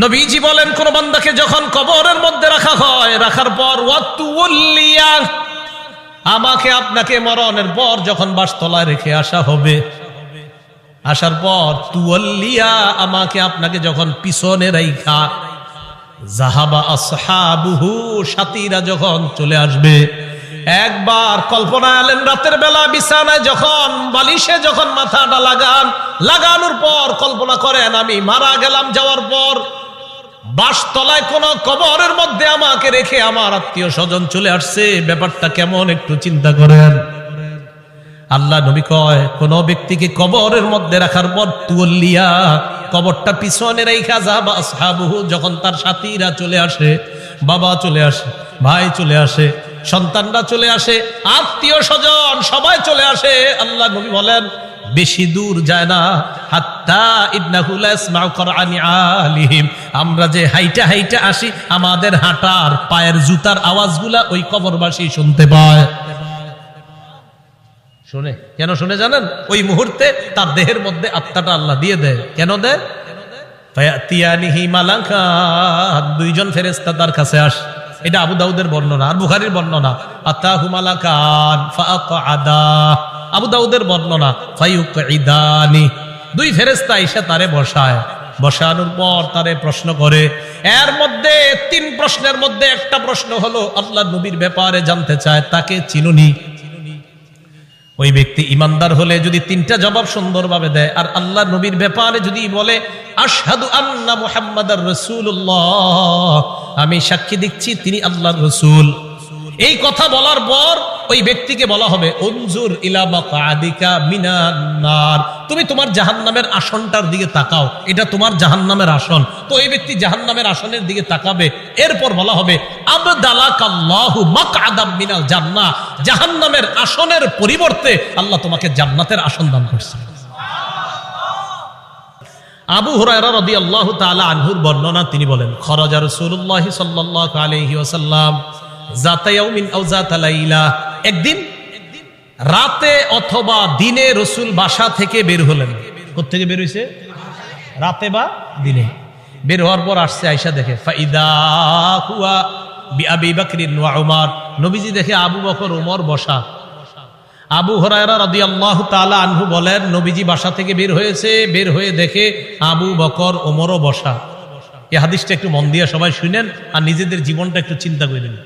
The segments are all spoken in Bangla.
নবীজি বলেন, কোন বান্দাকে যখন কবরের মধ্যে রাখা হয়, রাখার পর ওয়াতুল্লিয়া, আমাকে আপনাকে মরণের পর যখন বাসতলায় রেখে আসা হবে, আসার পর তুওয়াল্লিয়া, আমাকে আপনাকে যখন পিছনে রাইখা, যাহাবা আসহাবুহু, সাথীরা যখন চলে আসবে। একবার কল্পনা আলেন, রাতের বেলা বিছানায় যখন বালিশে যখন মাথাটা লাগানোর পর কল্পনা করেন, আমি মারা গেলাম, যাওয়ার পর বাসতলায় কোন কবরের মধ্যে আমাকে রেখে আমার আত্মীয় স্বজন চলে আসছে, ব্যাপারটা কেমন একটু চিন্তা করেন। আল্লাহ নবী কয়, কোন ব্যক্তিকে কবরের মধ্যে রাখার পর তুওয়াল্লিয়া, কবরটা পিছনে রাইখা, যাহাবা আসহাবুহু, যখন তার সাথীরা চলে আসে, বাবা চলে আসে, ভাই চলে আসে, সন্তানরা চলে আসে, আত্মীয় স্বজন সবাই চলে আসে, আল্লাহ নবী বলেন বেশি দূর যায় না, হাত্তা ইন্নাহু লা ইয়াসমাউ করআনি আলিহিম, আমরা যে হাইটা হাইটা আসি, আমাদের হাঁটার পায়ের জুতার আওয়াজগুলা ওই কবরবাসী শুনতে পায়। শুনে কেন শুনে জানেন? ওই মুহূর্তে তার দেহের মধ্যে আত্মাটা আল্লাহ দিয়ে দেয়। কেন দেয়? ফায়াতিয়ানিহি মালাকান, দুইজন ফেরেশতা তার কাছে আসে। এটা আবু দাউদের বর্ণনা আর বুখারীর বর্ণনা। আতাহু মালাকান ফাআকআদা, আবু দাউদের বর্ণনা ফায়ুকঈদানি, দুই ফেরেশতা এসে তারে বসায়, বসানোর পর তারে প্রশ্ন করে। এর মধ্যে তিন প্রশ্নের মধ্যে একটা প্রশ্ন হলো আল্লাহ নবীর ব্যাপারে জানতে চায়, তাকে চিনুনি? ওই ব্যক্তি ইমানদার হলে যদি তিনটা জবাব সুন্দরভাবে দেয়, আর আল্লাহ নবীর ব্যাপারে যদি বলে আশহাদু আন্না মুহাম্মাদার রাসূলুল্লাহ, আমি সাক্ষী দিচ্ছি তিনি আল্লাহর রাসূল, এই কথা বলার পর ওই ব্যক্তিকে বলা হবে উনজুর ইলা মাকআদিকা মিনান নার, তুমি তোমার জাহান্নামের আসনটার দিকে তাকাও, এটা তোমার জাহান্নামের আসন। তো এই ব্যক্তি জাহান্নামের আসনের দিকে তাকাবে। এরপর বলা হবে আবদালাকাল্লাহু মাকআদাম মিনাল জান্নাহ, জাহান্নামের আসনের পরিবর্তে আল্লাহ তোমাকে জান্নাতের আসন দান করছে। আবু হুরায়রা রাদিয়াল্লাহু তাআলা আনহুর বর্ণনা, তিনি বলেন খরাজা রাসূলুল্লাহ সাল্লাল্লাহু আলাইহি ওয়াসাল্লাম যাতা ইয়াউমিন আও যাতা লাইলা, একদিন রাতে অথবা দিনে রাসূল বাসা থেকে বের হলেন। কোথা থেকে বের হইছে? রাতে বা দিনে। বের হওয়ার পর আসছে, আয়েশা দেখে ফাইদা হুয়া বিআবি বকর ওয়া উমর, নবীজি দেখে আবু বকর ওমর বসা। আবু হুরায়রা রাদিয়াল্লাহু তাআলা আনহু বলেন, নবীজি বাসা থেকে বের হয়েছে, বের হয়ে দেখে আবু বকর ওমরও বসা। এই হাদিসটা একটু মন দিয়ে সবাই শুনেন আর নিজেদের জীবনটা একটু চিন্তা করে নেন।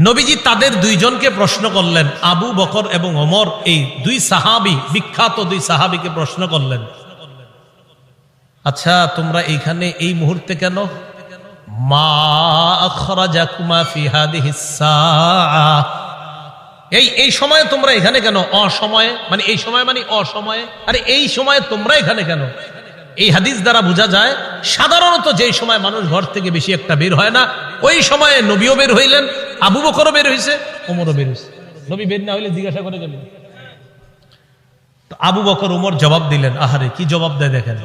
নবীজি তাদের দুইজনকে প্রশ্ন করলেন, আবু বকর এবং ওমর, এই দুই সাহাবী, বিখ্যাত দুই সাহাবীকে প্রশ্ন করলেন, আচ্ছা তোমরা এইখানে এই মুহূর্তে কেন? মা আখরাজাকুমা ফি হাদিহিস সাআহ, এই সময়ে তোমরা এখানে কেন? অসময়ে মানে এই সময় মানে অসময়ে, আরে এই সময়ে তোমরা এখানে কেন? এই হাদিস দ্বারা বোঝা যায় সাধারণত যেই সময় মানুষ ঘর থেকে বেশি একটা বের হয় না, ওই সময়ে নবীও বের হইলেন, আবু বকরও বের হইছে, ওমরও বের হইছে। নবী বের না হইলে জিজ্ঞাসা করে গেলেন। তো আবু বকর ওমর জবাব দিলেন, আহারে কি জবাব দেয় দেখেন,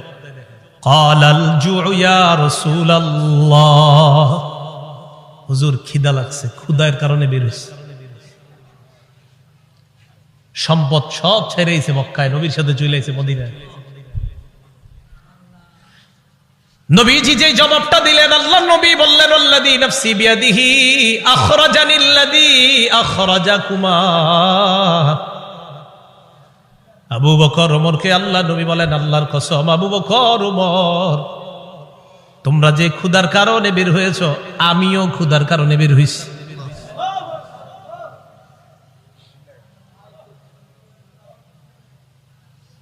ক্বালাল জুউ ইয়া রাসূলুল্লাহ, হুজুর খিদা লাগছে, ক্ষুধার কারণে বের হইছে। সম্পদ সব ছেড়ে এসে মক্কায় নবীর সাথে চলে এসে মদিনায়। নবীজি যে জবাবটা দিলেন, আল্লাহ নবী বললেন আল্লাযী নাফসি বিয়াদিহি আখরাজানিল্লাযী আখরাজাকুমা। আবু বকর ওমরকে আল্লাহ নবী বলেন, আল্লাহর কসম আবু বকর ওমর, তোমরা যে ক্ষুধার কারণে বের হয়েছো, আমিও ক্ষুধার কারণে বের হইছি।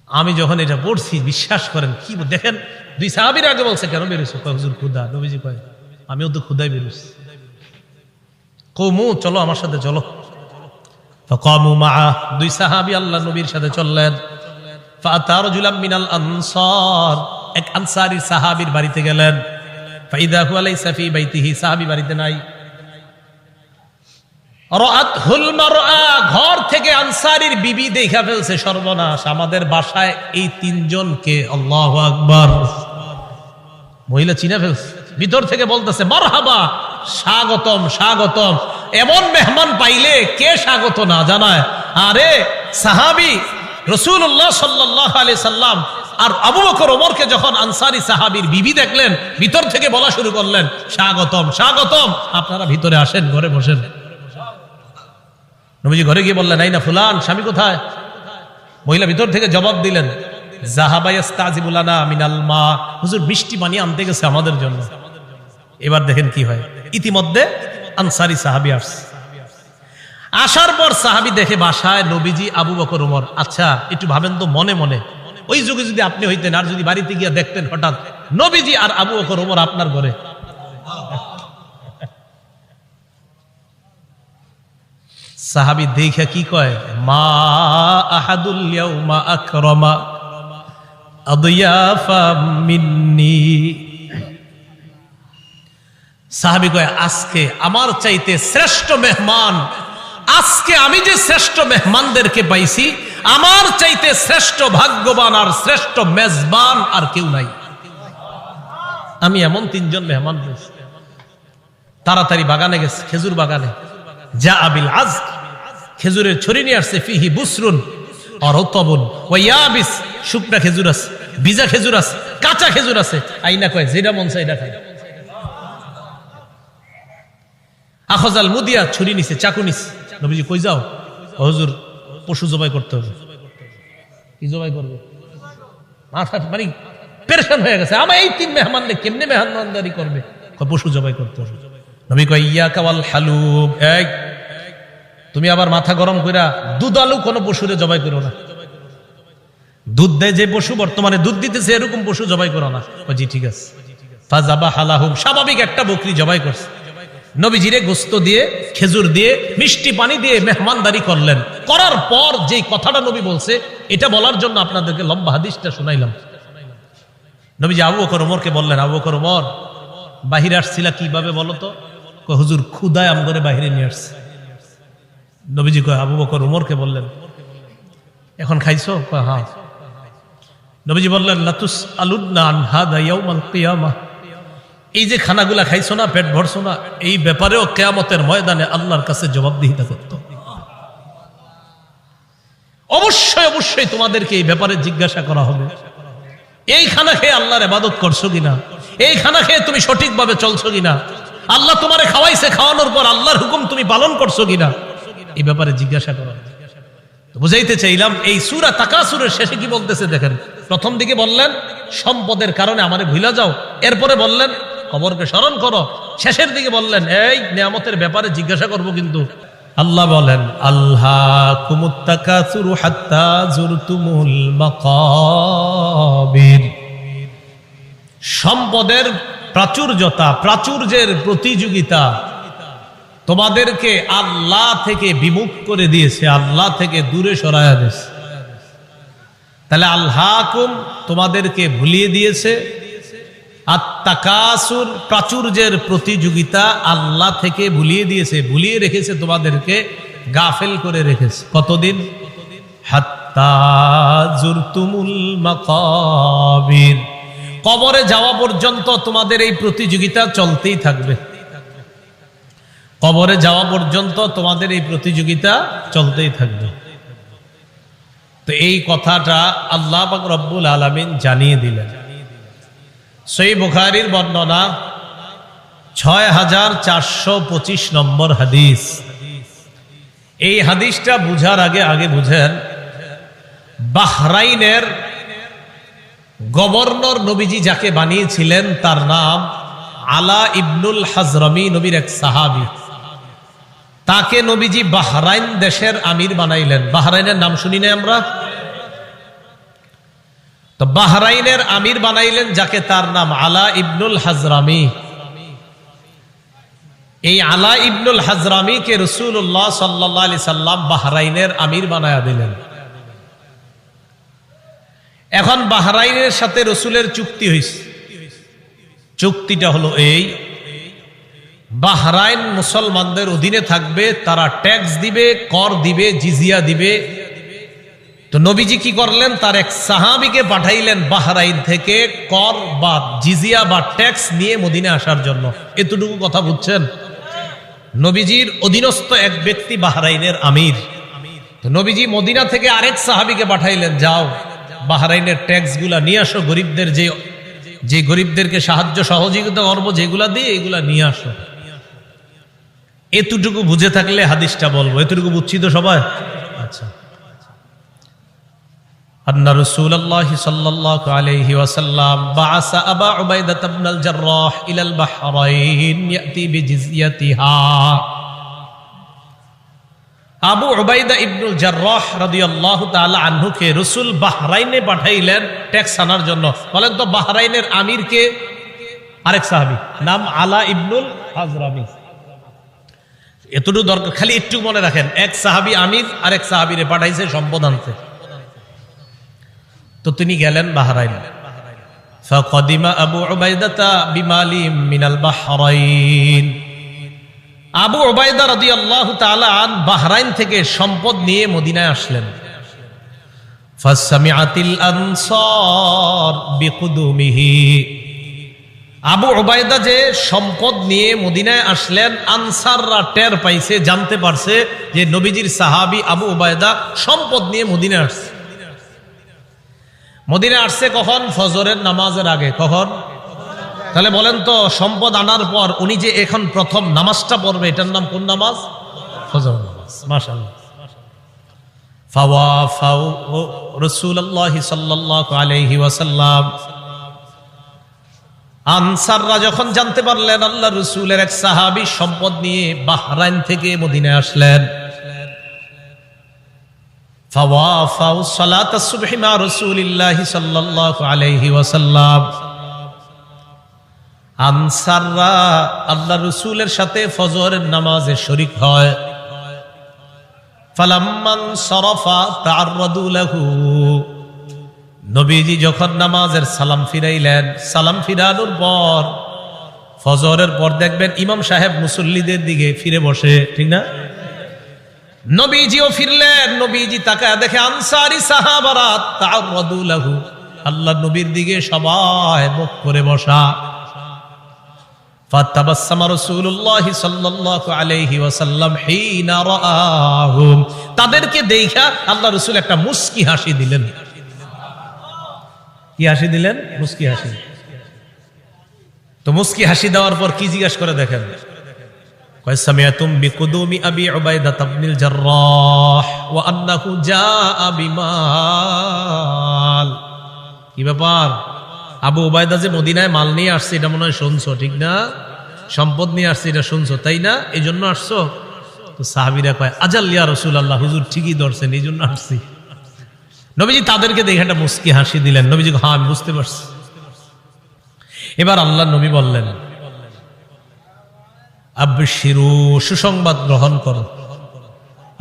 আমি যখন এটা পড়ছি, বিশ্বাস করেন কি দেখেন, দুই সাহাবীর আগে বলছে কেন বেরোছো? হুজুর ক্ষুধা। নবীজি কয় আমিও তো ক্ষুধায় বেরোছি। কওমু চলো আমার সাথে চলো। ফাকামু মাআ, দুই সাহাবী আল্লাহ নবীর সাথে চললেন। ফাআতা রাজুলাম মিনাল আনসার, এক আনসারী সাহাবীর বাড়িতে গেলেন। ফাইদা হুয়া লাইসা ফি বাইতিহি, সাহাবী বাড়িতে নাই। রাআতহুল মারআ, ঘর থেকে আনসারীর বিবি দেখা ফেলছে, সর্বনাশ, আমাদের বাসায় এই তিনজনকে, আল্লাহু আকবার, মহিলা চিনে ফেলছে। ভিতর থেকে বলতেছে মারহাবা, স্বাগতম স্বাগতম। এমন মেহমান পাইলে কে স্বাগত না জানায়? আরে সাহাবী রাসূলুল্লাহ সাল্লাল্লাহু আলাইহি সাল্লাম আর আবু বকর ওমরকে যখন আনসারী সাহাবীর বিবি দেখলেন, ভিতর থেকে বলা শুরু করলেন, স্বাগতম স্বাগতম, আপনারা ভিতরে আসেন, ঘরে বসেন। নবীজি ঘরে গিয়ে বললেন, এই না ফুলান, স্বামী কোথায়? মহিলা ভিতর থেকে জবাব দিলেন, যাহাবা ইস্তাজিবু লানা মিনাল মা, হুজুর মিষ্টি পানি আনতে গেছে আমাদের জন্য। এবার দেখেন কি হয়, ইতিমধ্যে আনসারী সাহাবী আসছে। আসার পর সাহাবী দেখে বাসায় নবীজি, আবু বকর ওমর। আচ্ছা একটু ভাবেন তো মনে মনে, ওই যুগে যদি আপনি হইতেন আর যদি বাড়িতে গিয়ে দেখতেন হঠাৎ নবীজি আর আবু বকর ওমর আপনার ঘরে। সাহাবী দেখে কি কয়, মা আহাদুল ইয়াউমা আকরামা আদিয়াফা মিন্নি। সাহাবী কয়, আজকে আমার চাইতে শ্রেষ্ঠ মেহমান, আজকে আমি যে শ্রেষ্ঠ মেহমানদেরকে পাইছি, আমার চাইতে শ্রেষ্ঠ ভাগ্যবান আর শ্রেষ্ঠ মেজবান আর কেউ নাই। আমি এমন তিনজন মেহমান পেয়েছি। তাড়াতাড়ি বাগানে গেছে, খেজুর বাগানে। যা আবিল আজ, খেজুরের ছড়ি নিয়ে আসছে, ফিহি বুসরুন আর উতবুন ওয়া ইয়াবিস, শুকনা খেজুর আছে, ভিজা খেজুর আছে, কাঁচা খেজুর আছে। আইনা কয়, যেটা মন চায় এটা খায়। আখজাল মুদিয়া, ছুরি নিছে, চাকু নিছে। নবীজি কই যাও? হুজুর পশু জবাই করতে হবে। কি জবাই করবে? মাথা মানে পেরেশান হয়ে গেছে, আমার এই তিন মেহমান কেমনে মেহমানদারি করবে? পশু জবাই করতে হবে। নবী কয়, ইয়াকা ওয়াল হালুব, এই তুমি আবার মাথা গরম কইরা দুধালু কোন পশুরে জবাই করো না। দুধ দেয় যে পশু, বর্তমানে দুধ দিতেছে, এরকম পশু জবাই করো না। জি ঠিক আছে। ফাযাবাহা লাহুম, স্বাভাবিক একটা বকরি জবাই করছে। নবীজিরে গোস্ত দিয়ে, খেজুর দিয়ে, মিষ্টি পানি দিয়ে মেহমানদারি করলেন। করার পর যে কথাটা নবী বলছে, এটা বলার জন্য আপনাদেরকে লম্বা হাদিসটা শুনাইলাম। নবীজি আবু বকর ওমরকে বললেন, আবু বকর ওমর, বাহিরে আসছিলা কিভাবে বলো তো? হুজুর ক্ষুধায় আমগরে বাহিরে নিয়ে আসছে। নবীজি কয়, আবু বকর ওমরকে বললেন, এখন খাইছো? হ্যাঁ। নবীজি বললেন, লাতুস আলুন্না আন হাদা ইয়াউমাল কিয়ামাহ, এই যে খানাগুলা খাইছো না, পেট ভরছো না, এই ব্যাপারেও কিয়ামতের ময়দানে আল্লাহর কাছে জবাবদিহিতা করতে হবে। অবশ্যই অবশ্যই তোমাদেরকে এই ব্যাপারে জিজ্ঞাসা করা হবে। এই খানা খেয়ে আল্লাহর ইবাদত করছো কিনা? এই খানা খেয়ে তুমি সঠিকভাবে চলছো কিনা? আল্লাহ তোমারে খাওয়াইছে, খাওয়ানোর পর আল্লাহর হুকুম তুমি পালন করছো কিনা? এই ব্যাপারে জিজ্ঞাসা করা। বুঝাইতে চাইলাম, এই সূরা তাকাসুরের শেষে কি বলতেছে দেখেন। প্রথম দিকে বললেন সম্পদের কারণে আমারে ভুলা যাও, এরপরে বললেন কবরকে স্মরণ করো, শেষের দিকে বললেন এই নিয়ামতের ব্যাপারে জিজ্ঞাসা করব। কিন্তু আল্লাহ বলেন, আল্লাহকুমুত তাকাসুরু হাত্তা যুরতুমুল মাকাবির, সম্পদের প্রাচুর্যতা, প্রাচুর্যের প্রতিযোগিতা তোমাদেরকে আল্লাহ থেকে বিমুখ করে দিয়েছে, আল্লাহ থেকে দূরে সরায়া দিয়েছে। তাহলে আল্লাহকুম, তোমাদেরকে ভুলিয়ে দিয়েছে। আত-তাকাসুর, প্রাচুর্যের প্রতিযোগিতা আল্লাহ থেকে ভুলিয়ে দিয়েছে, ভুলিয়ে রেখেছে, তোমাদেরকে গাফেল করে রেখেছে। কতদিন? হাত্তা যুরতুমুল মাকাবির, কবরে যাওয়া পর্যন্ত তোমাদের এই প্রতিযোগিতা চলতেই থাকবে। কবরে যাওয়া পর্যন্ত তোমাদের এই প্রতিযোগিতা চলতেই থাকবে। তো এই কথাটা আল্লাহ পাক রব্বুল আলামিন জানিয়ে দিলেন। সহিহ বুখারীর বর্ণনা ৬৪২৫ নম্বর হাদিস। এই হাদিসটা বুঝার আগে বুঝেন, বাহরাইনের গভর্নর নবীজি যাকে বানিয়েছিলেন তার নাম আলা ইবনুল হাজরামি, নবীর এক সাহাবী। তাকে নবীজি বাহরাইন দেশের আমির বানাইলেন। বাহরাইনের নাম শুনি না আমরা? তো বাহরাইনের আমির বানাইলেন যাকে, তার নাম আলা ইবনুল হাজরামি। এই আলা ইবনুল হাজরামিকে রাসূলুল্লাহ সাল্লাল্লাহু আলাইহি সাল্লাম বাহরাইনের আমির বানায়া দিলেন। এখন বাহরাইনের সাথে রসুলের চুক্তি হয়েছে। চুক্তিটা হলো এই, বাহরাইন মুসলমানদের অধীনে থাকবে, তারা ট্যাক্স দিবে, কর দিবে, জিজিয়া দিবে। তো নবীজি কি করলেন, তার এক সাহাবীকে পাঠাইলেন বাহরাইন থেকে কর বা জিজিয়া বা ট্যাক্স নিয়ে মদিনা আসার জন্য। এতটুকু কথা বুঝছেন? নবীজির অধীনস্থ এক ব্যক্তি বাহরাইনের আমির। তো নবীজি মদিনা থেকে আরেক সাহাবীকে পাঠাইলেন, যাও বাহরাইনের ট্যাক্স গুলা নিয়ে আসো, গরিবদের যে গরিবদেরকে সাহায্য সহযোগিতা করবো যেগুলা দিয়ে এগুলা নিয়ে আসো। এতটুকু বুঝে থাকলে হাদিসটা বলবো, এতটুকু বুঝছি তো সবাই? আচ্ছা। আন্না রাসূলুল্লাহ সাল্লাল্লাহু আলাইহি ওয়াসাল্লাম বাআসা আবা উবাইদা ইবনুল জাররাহ ইলাল বাহরাইন ইয়াতি বিজিজিয়াতিহা। আবু উবাইদা ইবনুল জাররাহ রাদিয়াল্লাহু তাআলা আনহুকে রাসূল বাহরাইনে পাঠাইলেন ট্যাক্স আনার জন্য। বলেন তো বাহরাইনের আমির কে? আরেক সাহাবী, নাম আলা ইবনুল হাজরামি। এতটুকু দরকার, খালি একটু মনে রাখেন, এক সাহাবী আমির, আরেক সাহাবীরে পাঠাইছে সম্পদ আনতে। তো তিনি গেলেন বাহরাইন। ফাকাদিমা আবু উবাইদা বিমালি মিনাল বাহরাইন। আবু উবাইদা রাদিয়াল্লাহু তাআলা আন বাহরাইন থেকে সম্পদ নিয়ে মদিনায় আসলেন। ফাসমিআতিল আনসার বিকুদুমিহি। আবু উবাইদা যে সম্পদ নিয়ে মদিনায় আসলেন, আনসাররা টের পাইছে, জানতে পারছে যে নবীজির সাহাবী আবু উবাইদা সম্পদ নিয়ে মদিনায় আসছে। মদিনায় আসছে কখন? ফজরের নামাজের আগে। কখন? তাহলে বলেন তো, সম্পদ আনার পর উনি যে এখন প্রথম নামাজটা পড়বে, এটার নাম কোন নামাজ? ফজর নামাজ। মাশাআল্লাহ। ফাওয়াফাউ রাসূলুল্লাহ সাল্লাল্লাহু আলাইহি ওয়াসাল্লাম। আনসাররা যখন জানতে পারলেন আল্লাহর রাসূলের এক সাহাবী সম্পদ নিয়ে বাহরাইন থেকে মদিনায় আসলেন, ফাওয়াফাউ সালাতাস সুবহি মা রাসূলিল্লাহি সাল্লাল্লাহু আলাইহি ওয়াসাল্লাম। আনসাররা আল্লাহর রাসূলের সাথে ফজরের নামাজে শরীক হয়। ফালাম্মান সারাফা তাআররাদু লাহু। নবীজি যখন নামাজের সালাম ফিরাইলেন, সালাম ফিরানোর পর ফজরের পর দেখবেন ইমাম সাহেব মুসল্লিদের দিকে ফিরে বসে, ঠিক না? নবীজিও ফিরলেন, নবীজি তাকায় দেখে আনসারী সাহাবারা তাআররাদু লাহু, আল্লাহ নবীর দিকে সবাই মুখ করে বসা। ফাতাবাসসামা রাসূলুল্লাহ সাল্লাল্লাহু আলাইহি ওয়াসাল্লাম হিনা রাআহুম। তাদেরকে দেখা আল্লাহ রাসূল একটা মুস্কি হাসি দিলেন। কি হাসি দিলেন? মুস্কি হাসি। তো মুস্কি হাসি দেওয়ার পর কি জিজ্ঞাসা করে দেখেন, কয় সামিআতুম বিকুদুমি আবি উবাইদা ইবনুল জাররাহ ওয়া আন্নাহু জাআ বিমাল। কি ব্যাপার? আবু উবাইদা যে মদিনায় মাল নিয়ে আসছে এটা মনে হয় শুনছো, ঠিক না? সম্পদ নিয়ে আসছে এটা শুনছো, তাই না? এই জন্য আসছো? তো সাহাবীরা কয় আজাল ইয়া রাসূলুল্লাহ, হুজুর ঠিকই ধরছেন, এই জন্য আসছি। নবীজি তাদেরকে দেখে একটা মুস্কি হাসি দিলেন। নবীজি হ্যাঁ আমি বুঝতে পারছি। এবার আল্লাহ নবী বললেন, আবশিরু, সুসংবাদ গ্রহণ করো,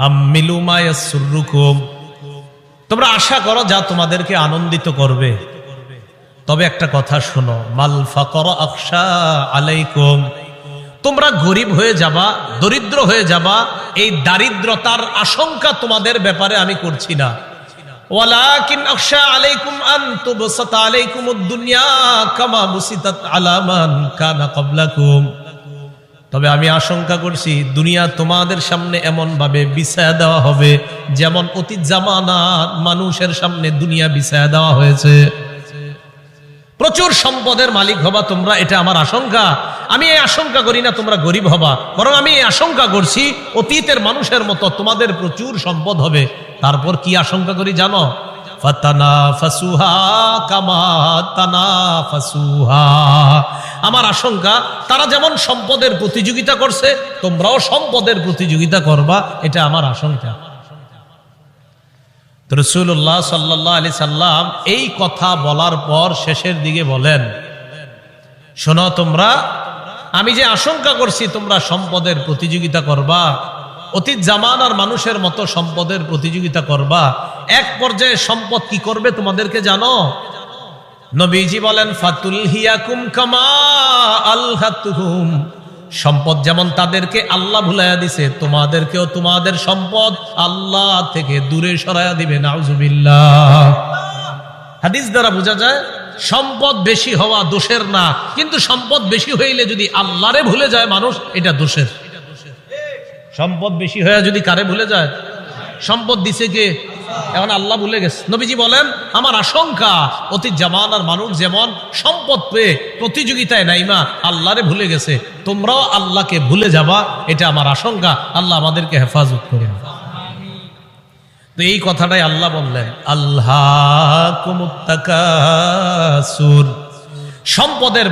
আমিলু মা ইয়াসুররুকুম, তোমরা আশা করো যা তোমাদেরকে আনন্দিত করবে। তবে একটা কথা শোনো, মাল ফাকর আখশা আলাইকুম, তোমরা গরিব হয়ে যাবা, দরিদ্র হয়ে যাবা, এই দারিদ্রতার আশঙ্কা তোমাদের ব্যাপারে আমি করছি না। ওয়ালাকিন আখশা আলাইকুম আন তুবসাতা আলাইকুমুদ দুনিয়া কামা বুসিতাত আলা মান কানা ক্বাবলাকুম, তবে আমি আশঙ্কা করছি দুনিয়া তোমাদের সামনে এমন ভাবে বিছায়া দেওয়া হবে যেমন অতীত জামানার মানুষের সামনে দুনিয়া বিছায়া দেওয়া হয়েছে। প্রচুর সম্পদের মালিক হবা তোমরা, এটা আমার আশঙ্কা। আমি এই আশঙ্কা করি না তোমরা গরিব হবা, বরং আমি এই আশঙ্কা করছি অতীতের মানুষের মতো তোমাদের প্রচুর সম্পদ হবে। তারপর কি আশঙ্কা করি জানো? ফাতানাফাসুহা কামা তানাফাসুহা, আমার আশঙ্কা তারা যেমন সম্পদের প্রতিযোগিতা করছে তোমরাও সম্পদের প্রতিযোগিতা করবা, এটা আমার আশঙ্কা। রাসূলুল্লাহ সাল্লাল্লাহু আলাইহি সাল্লাম এই কথা বলার পর শেষের দিকে বলেন, শোনো তোমরা, আমি যে আশঙ্কা করছি তোমরা সম্পদের প্রতিযোগিতা করবা, অতীত জামানার মানুষের মতো সম্পদের প্রতিযোগিতা করবা, এক পর্যায়ে সম্পদ কি করবে তোমাদেরকে জানো? নবীজি বলেন, ফাতুলহিয়াকুম কামা আলহাতুহুম, সম্পদ যেমন তাদেরকে আল্লাহ ভুলাইয়া দিছে, তোমাদেরকেও তোমাদের সম্পদ আল্লাহ থেকে দূরে সরাইয়া দিবে। নাউজুবিল্লাহ। হাদিস দ্বারা বোঝা যায় সম্পদ বেশি হওয়া দোষের না, কিন্তু সম্পদ বেশি হইলে যদি আল্লাহরে ভুলে যায় মানুষ, এটা দোষের। সম্পদ বেশি হয়ে যদি কারে ভুলে যায়? সম্পদ দিছে কে? এখন আল্লাহ ভুলে গেছে। নবীজি বলেন, আমার আশঙ্কা অতীত জামানার মানুষ যেমন সম্পদ পেয়ে প্রতিযোগিতায় নাইমা আল্লাহরে ভুলে গেছে, তোমরাও আল্লাহকে ভুলে যাবা, এটা আমার আশঙ্কা। আল্লাহ আমাদেরকে হেফাজত করে। তো এই কথাটাই আল্লাহ বললেন, আল্লাহকুমুত তাকাসুর, সম্পদের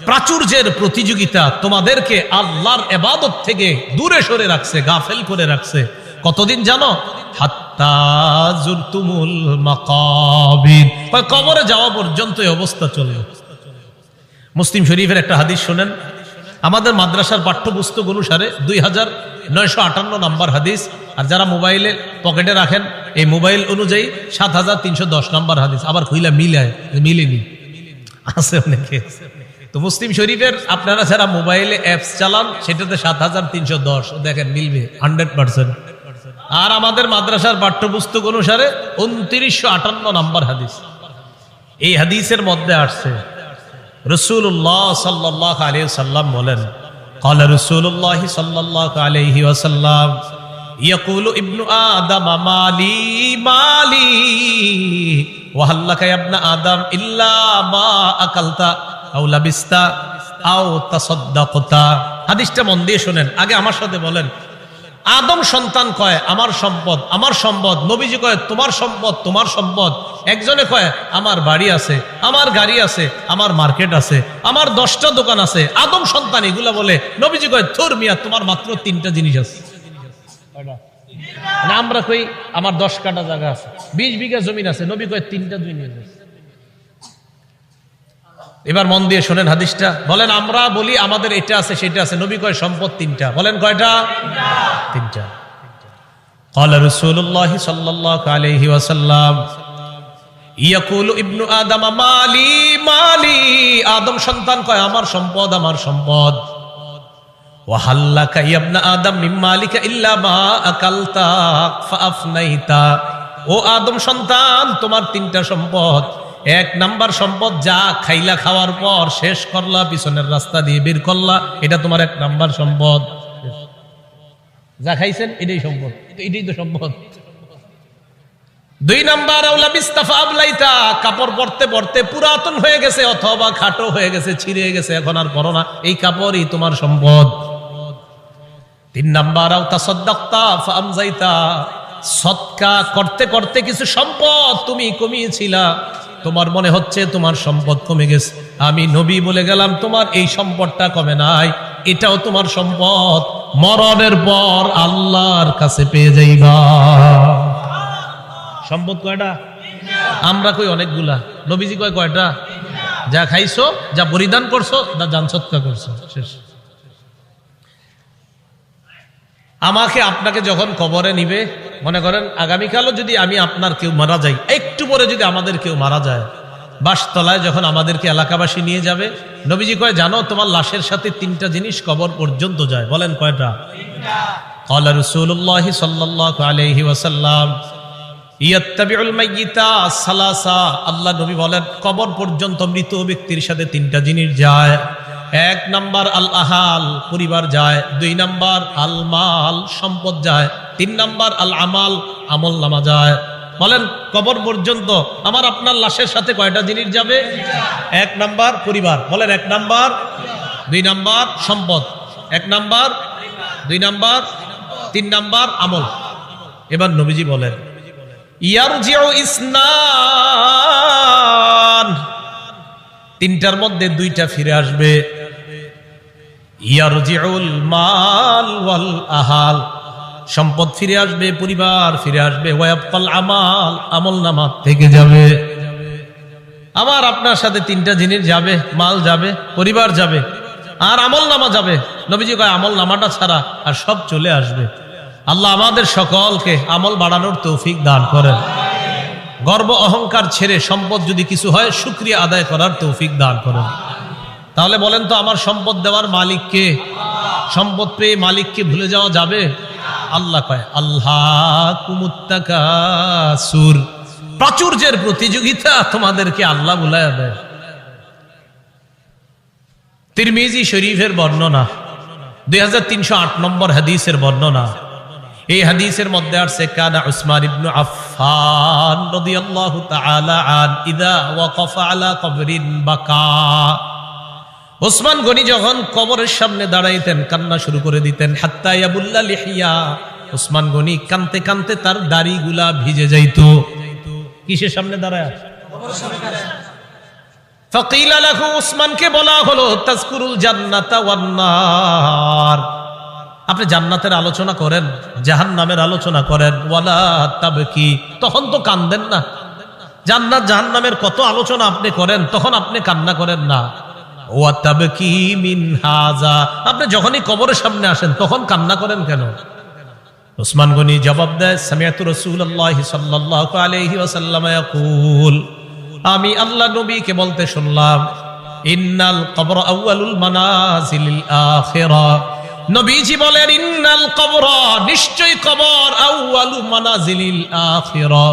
প্রাচুর্যের প্রতিযোগিতা তোমাদেরকে আল্লাহর ইবাদত থেকে দূরে সরে রাখছে, গাফেল করে রাখছে। কতদিন জানো? হাত্তা জুরতুমুল মাকাবির, কবরে যাওয়া পর্যন্ত এই অবস্থা চলবে। মুসলিম শরীফের একটা হাদিস শুনেন, আমাদের মাদ্রাসার পাঠ্যপুস্তক অনুসারে 2958 নম্বর হাদিস, আর যারা মোবাইলে পকেটে রাখেন এই মোবাইল অনুযায়ী 7310 নম্বর হাদিস। আবার কইলা মিলেনি আছে অনেকে। তো মুসলিম শরীফের আপনারা যারা মোবাইলে অ্যাপস চালান সেটাতে 7310 দেখেন মিলবে 100%। আর আমাদের মাদ্রাসার পাঠ্যপুস্তক অনুসারে 2958 নম্বর হাদিস। এই হাদিসের মধ্যে আসছে রাসূলুল্লাহ সাল্লাল্লাহু আলাইহি ওয়াসাল্লাম বলেন, قال رسول الله صلى الله عليه وسلم يقول ابن آدم مالي مالي وهل لك يا ابن آدم إلا ما أكلت أو لبست أو تصدقت। হাদিসটা মন দিয়ে শুনেন, আগে আমার সাথে বলেন। আদম সন্তান কয় আমার সম্পদ, আমার সম্পদ। নবীজি কয় তোমার সম্পদ, তোমার সম্পদ। একজনে কয় আমার বাড়ি আছে, আমার গাড়ি আছে, আমার মার্কেট আছে, আমার 10টা দোকান আছে। আদম সন্তান এগুলা বলে। নবীজি কয় থুর মিয়া, তোমার মাত্র 3টা জিনিস আছে। না আমরা কই আমার 10 কাঠা জায়গা আছে, 20 বিঘা জমিন আছে। নবী কয় 3টা জিনিস আছে। এবার মন দিয়ে শোনেন হাদিসটা। বলেন আমরা বলি আমাদের এটা আছে সেটা আছে, নবী কয় সম্পদ 3টা। বলেন কয়টা? 3টা। قال رسول الله صلى الله عليه وسلم يقول ابن آدم مالي مالي, আদম সন্তান কয় আমার সম্পদ, আমার সম্পদ। وهل لك يا ابن آدم من مالك إلا ما أكلت فأفنيت, ও আদম সন্তান তোমার 3টা সম্পদ। 1 নাম্বার সম্পদ যা খাইলা, খাওয়ার পর শেষ করলা, পিছনের রাস্তা দিয়ে বের করলা, এটা তোমার 1 নাম্বার সম্পদ। যা খাইছেন এটাই সম্পদ, এটাই তো সম্পদ। 2 নাম্বার আউলা বিস্তাফা আবলাইতা, কাপড় পরতে পরতে পুরাতন হয়ে গেছে অথবা খাটো হয়ে গেছে, ছিঁড়ে গেছে, এখন আর পরো না, এই কাপড়ই তোমার সম্পদ। 3 নাম্বার আও তাসাদদাকতা ফাআমজাইতা, সদকা করতে করতে কিছু সম্পদ তুমি কমিয়েছিলা, তোমার মনে হচ্ছে তোমার সম্পদ কমে গেছে, আমি নবী বলে গেলাম তোমার এই সম্পদটা কমে নাই, এটাও তোমার সম্পদ, মরণের পর আল্লাহর কাছে পেয়ে যাইবা। সম্পদ কয়টা? আমরা কই অনেকগুলা, নবীজি কয় কয়টা? যা খাইছো, যা পরিধান করছো, যা জান সৎকা করছো, শেষ। আমাকে আপনাকে যখন কবরে নিবে, মনে করেন আগামীকালও যদি আমি আপনার কেউ মারা যাই, একটু পরে যদি আমাদের কেউ মারা যায়, বাসতলায় যখন আমাদেরকে এলাকাবাসী নিয়ে যাবে, নবীজি কয় জানো তোমার লাশের সাথে 3টা জিনিস কবর পর্যন্ত যায়। বলেন কয়টা? قال رسول الله صلى الله عليه وسلم يتبع الميت ثلاثه, আল্লাহ নবী বলেন কবর পর্যন্ত মৃত ব্যক্তির সাথে 3টা জিনিস যায়। 1 নাম্বার আল আহাল, পরিবার যায়। 2 নাম্বার আল মাল, সম্পদ যায়। 3 নাম্বার আল আমাল, আমল নামা যায়। বলেন কবর পর্যন্ত আমার আপনার লাশের সাথে কয়টা জিনিস যাবে? 1 নাম্বার পরিবার, বলেন 1 নাম্বার, 2 নাম্বার সম্পদ, 1 নাম্বার, 2 নাম্বার, 3 নাম্বার আমল। এবার নবীজি বলেন ইয়ারজিউ ইসনান, 3টার মধ্যে 2টা ফিরে আসবে। ইয়ারজিউল মাল ওয়াল আহাল, সম্পদ ফিরে আসবে, পরিবার ফিরে আসবে। ওয়ায়াবকাল আমাল, আমলনামা থেকে যাবে। আবার আপনার সাথে 3টা জিনিস যাবে, মাল যাবে, পরিবার যাবে, আর আমলনামা যাবে। নবীজি কয় আমলনামাটা ছাড়া আর সব চলে আসবে। আল্লাহ আমাদের সকলকে আমল বাড়ানোর তৌফিক দান করেন। গর্ব অহংকার ছেড়ে সম্পদ যদি কিছু হয় শুকরিয়া আদায় করার তৌফিক দান করেন। তাহলে বলেন তো আমার সম্পদ দেওয়ার মালিক কে? সম্পদ পেয়ে মালিককে ভুলে যাওয়া যাবে? আল্লাহ কয় আল্লাহকুমুত তাকাসুর, প্রাচুর্যের প্রতিযোগিতা তোমাদেরকে আল্লাহ ভুলাইয়া দেয়। তিরমিজি শরীফের বর্ণনা, 2308 নম্বর হাদিসের বর্ণনা। এই হাদিসের মধ্যে আছে কানা উসমান ইবনে আফফান রাদিয়াল্লাহু তাআলা আন ইযা ওয়াকাফা আলা কবরিন বাকা। ওসমান গনি যখন কবরের সামনে দাঁড়াইতেন কান্না শুরু করে দিতেন। হাত্তা ইয়াবুল্লা লিহিয়া, ওসমান গনি কানতে কানতে তার দাড়িগুলা ভিজে যাইত। কিসের সামনে দাঁড়ায়? কবরের সামনে দাঁড়ায়। ফাকিলা লাহু, ওসমানকে বলা হলো তাজকুরুল জান্নাতা ওয়ান নার, আপনি জান্নাতের আলোচনা করেন, জাহান্নামের আলোচনা করেন। ওয়ালা তাবকি, তখন তো কান্দেন না। জান্নাত জাহান্নামের কত আলোচনা আপনি করেন, তখন আপনি কান্না করেন না। ওয়া তাবকি মিন হাযা, আপনি যখনই কবরের সামনে আসেন তখন কান্না করেন কেন? ওসমান গনি জবাব দেয়, সামিআতু রাসূলুল্লাহি সাল্লাল্লাহু আলাইহি ওয়াসাল্লাম ইয়াকুল, আমি আল্লাহ নবীকে বলতে শুনলাম, ইন্নাল কবর আউয়ালুল মানাজিলিল আখিরা। নবীজি বলেন, ইন্নাল কবর, নিশ্চয় কবর, আউয়ালু মানাজিলিল আখিরা,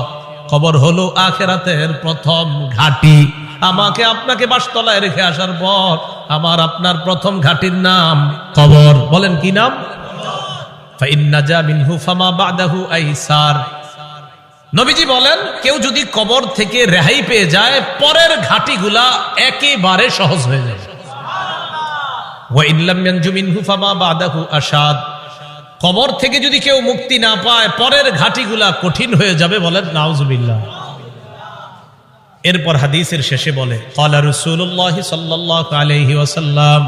কবর হলো আখিরাতের প্রথম ঘাঁটি। আমাকে আপনাকে বাসতলায় রেখে আসার পর আমার আপনার প্রথম ঘাঁটির নাম কবর। বলেন কি নাম? ফাইন নাজা মিনহু ফামা বাদাহু আইসার। নবীজি বলেন, কেউ যদি কবর থেকে রেহাই পেয়ে যায়, পরের ঘাটিগুলা একেবারে সহজ হয়ে যাবে। ওয়া ইন লাম ইয়ানজু মিনহু ফামা বাদাহু আশাদ, কবর থেকে যদি কেউ মুক্তি না পায়, পরের ঘাটিগুলা কঠিন হয়ে যাবে। বলেন নাউজুবিল্লাহ। এরপর হাদিসের শেষে বলে, ক্বালা রাসূলুল্লাহি সাল্লাল্লাহু আলাইহি ওয়াসাল্লাম,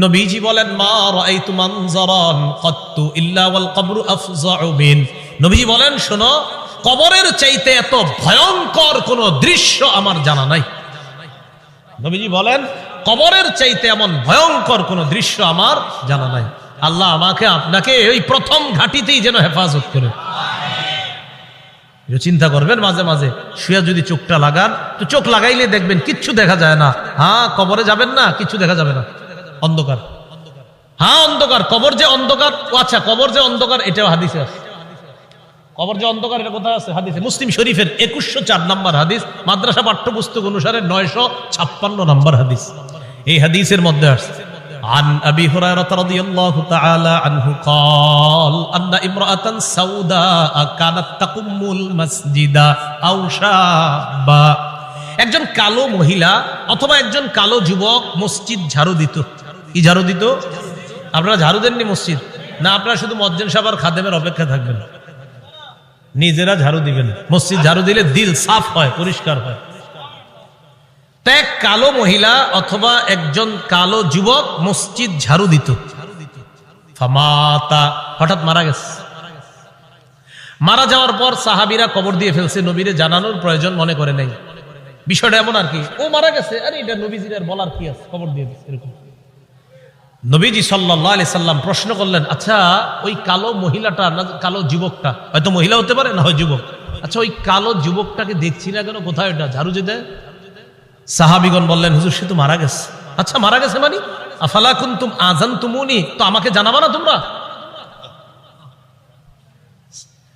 নবীজি বলেন, মা রাআইতু মানজারান কাত্তু ইল্লা ওয়াল কবরু আফযাউ মিন। নবীজি বলেন, শোনো, কবরের চাইতে এত ভয়ঙ্কর কোন দৃশ্য আমার জানা নাই। নবীজি বলেন, কবরের চাইতে এমন ভয়ঙ্কর কোন দৃশ্য আমার জানা নাই। আল্লাহ আমাকে আপনাকে ওই প্রথম ঘাটিতেই যেন হেফাজত করে। চিন্তা করবেন, মাঝে মাঝে শুয়ে যদি চোখটা লাগান, তো চোখ লাগাইলে দেখবেন কিচ্ছু দেখা যায় না। হ্যাঁ, কবরে যাবেন না, কিছু দেখা যাবে না, অন্ধকার। হ্যাঁ, অন্ধকার, কবর যে অন্ধকার। আচ্ছা, কবর যে অন্ধকার এটাও হাদিসে আছে। কবর যে অন্ধকার এটা কোথায় আছে? হাদিসে। মুসলিম শরীফের 2104 নম্বর হাদিস, মাদ্রাসা পাঠ্যপুস্তক অনুসারে 956 নম্বর হাদিস। এই হাদিসের মধ্যে আছে, عن أبي هريرة رضي الله تعالى عنه قال أن امرأة سوداء كانت تقم المسجد أو شابا। একজন কালো মহিলা অথবা একজন কালো যুবক মসজিদ ঝাড়ু দিত। কি ঝাড়ু দিত? আপনারা ঝাড়ু দেননি মসজিদ? না, আপনারা শুধু মুয়াজ্জিন সাহেব আর খাদেমের অপেক্ষা থাকবেন, নিজেরা ঝাড়ু দিবেন। মসজিদ ঝাড়ু দিলে দিল সাফ হয়, পরিষ্কার হয়। এক কালো মহিলা অথবা একজন কালো যুবক মসজিদ ঝাড়ু দিত। ফামাতা, হঠাৎ মারা গেছে। মারা যাওয়ার পর সাহাবীরা কবর দিয়ে ফেলছে, নবীরে জানানোর প্রয়োজন মনে করে নাই। বিষয়টা এমন আর কি, ও মারা গেছে, আরে এটা নবীজির আর বলার কি আছে, কবর দিয়ে দিচ্ছে এরকম। নবীজি সাল্লাল্লাহু আলাইহি সাল্লাম প্রশ্ন করলেন, আচ্ছা ওই কালো মহিলাটা না কালো যুবকটা, হয়তো মহিলা হতে পারে না হয় যুবক, আচ্ছা ওই কালো যুবকটাকে দেখছি না কেন, কোথায় ওটা ঝাড়ু যে দেয়? সাহাবীগণ বললেন, হুজুর সে তো মারা গেছে। আচ্ছা মারা গেছে মানে? আফালা কুনতুম আযানতুমুনি, তো আমাকে জানাবা না তোমরা?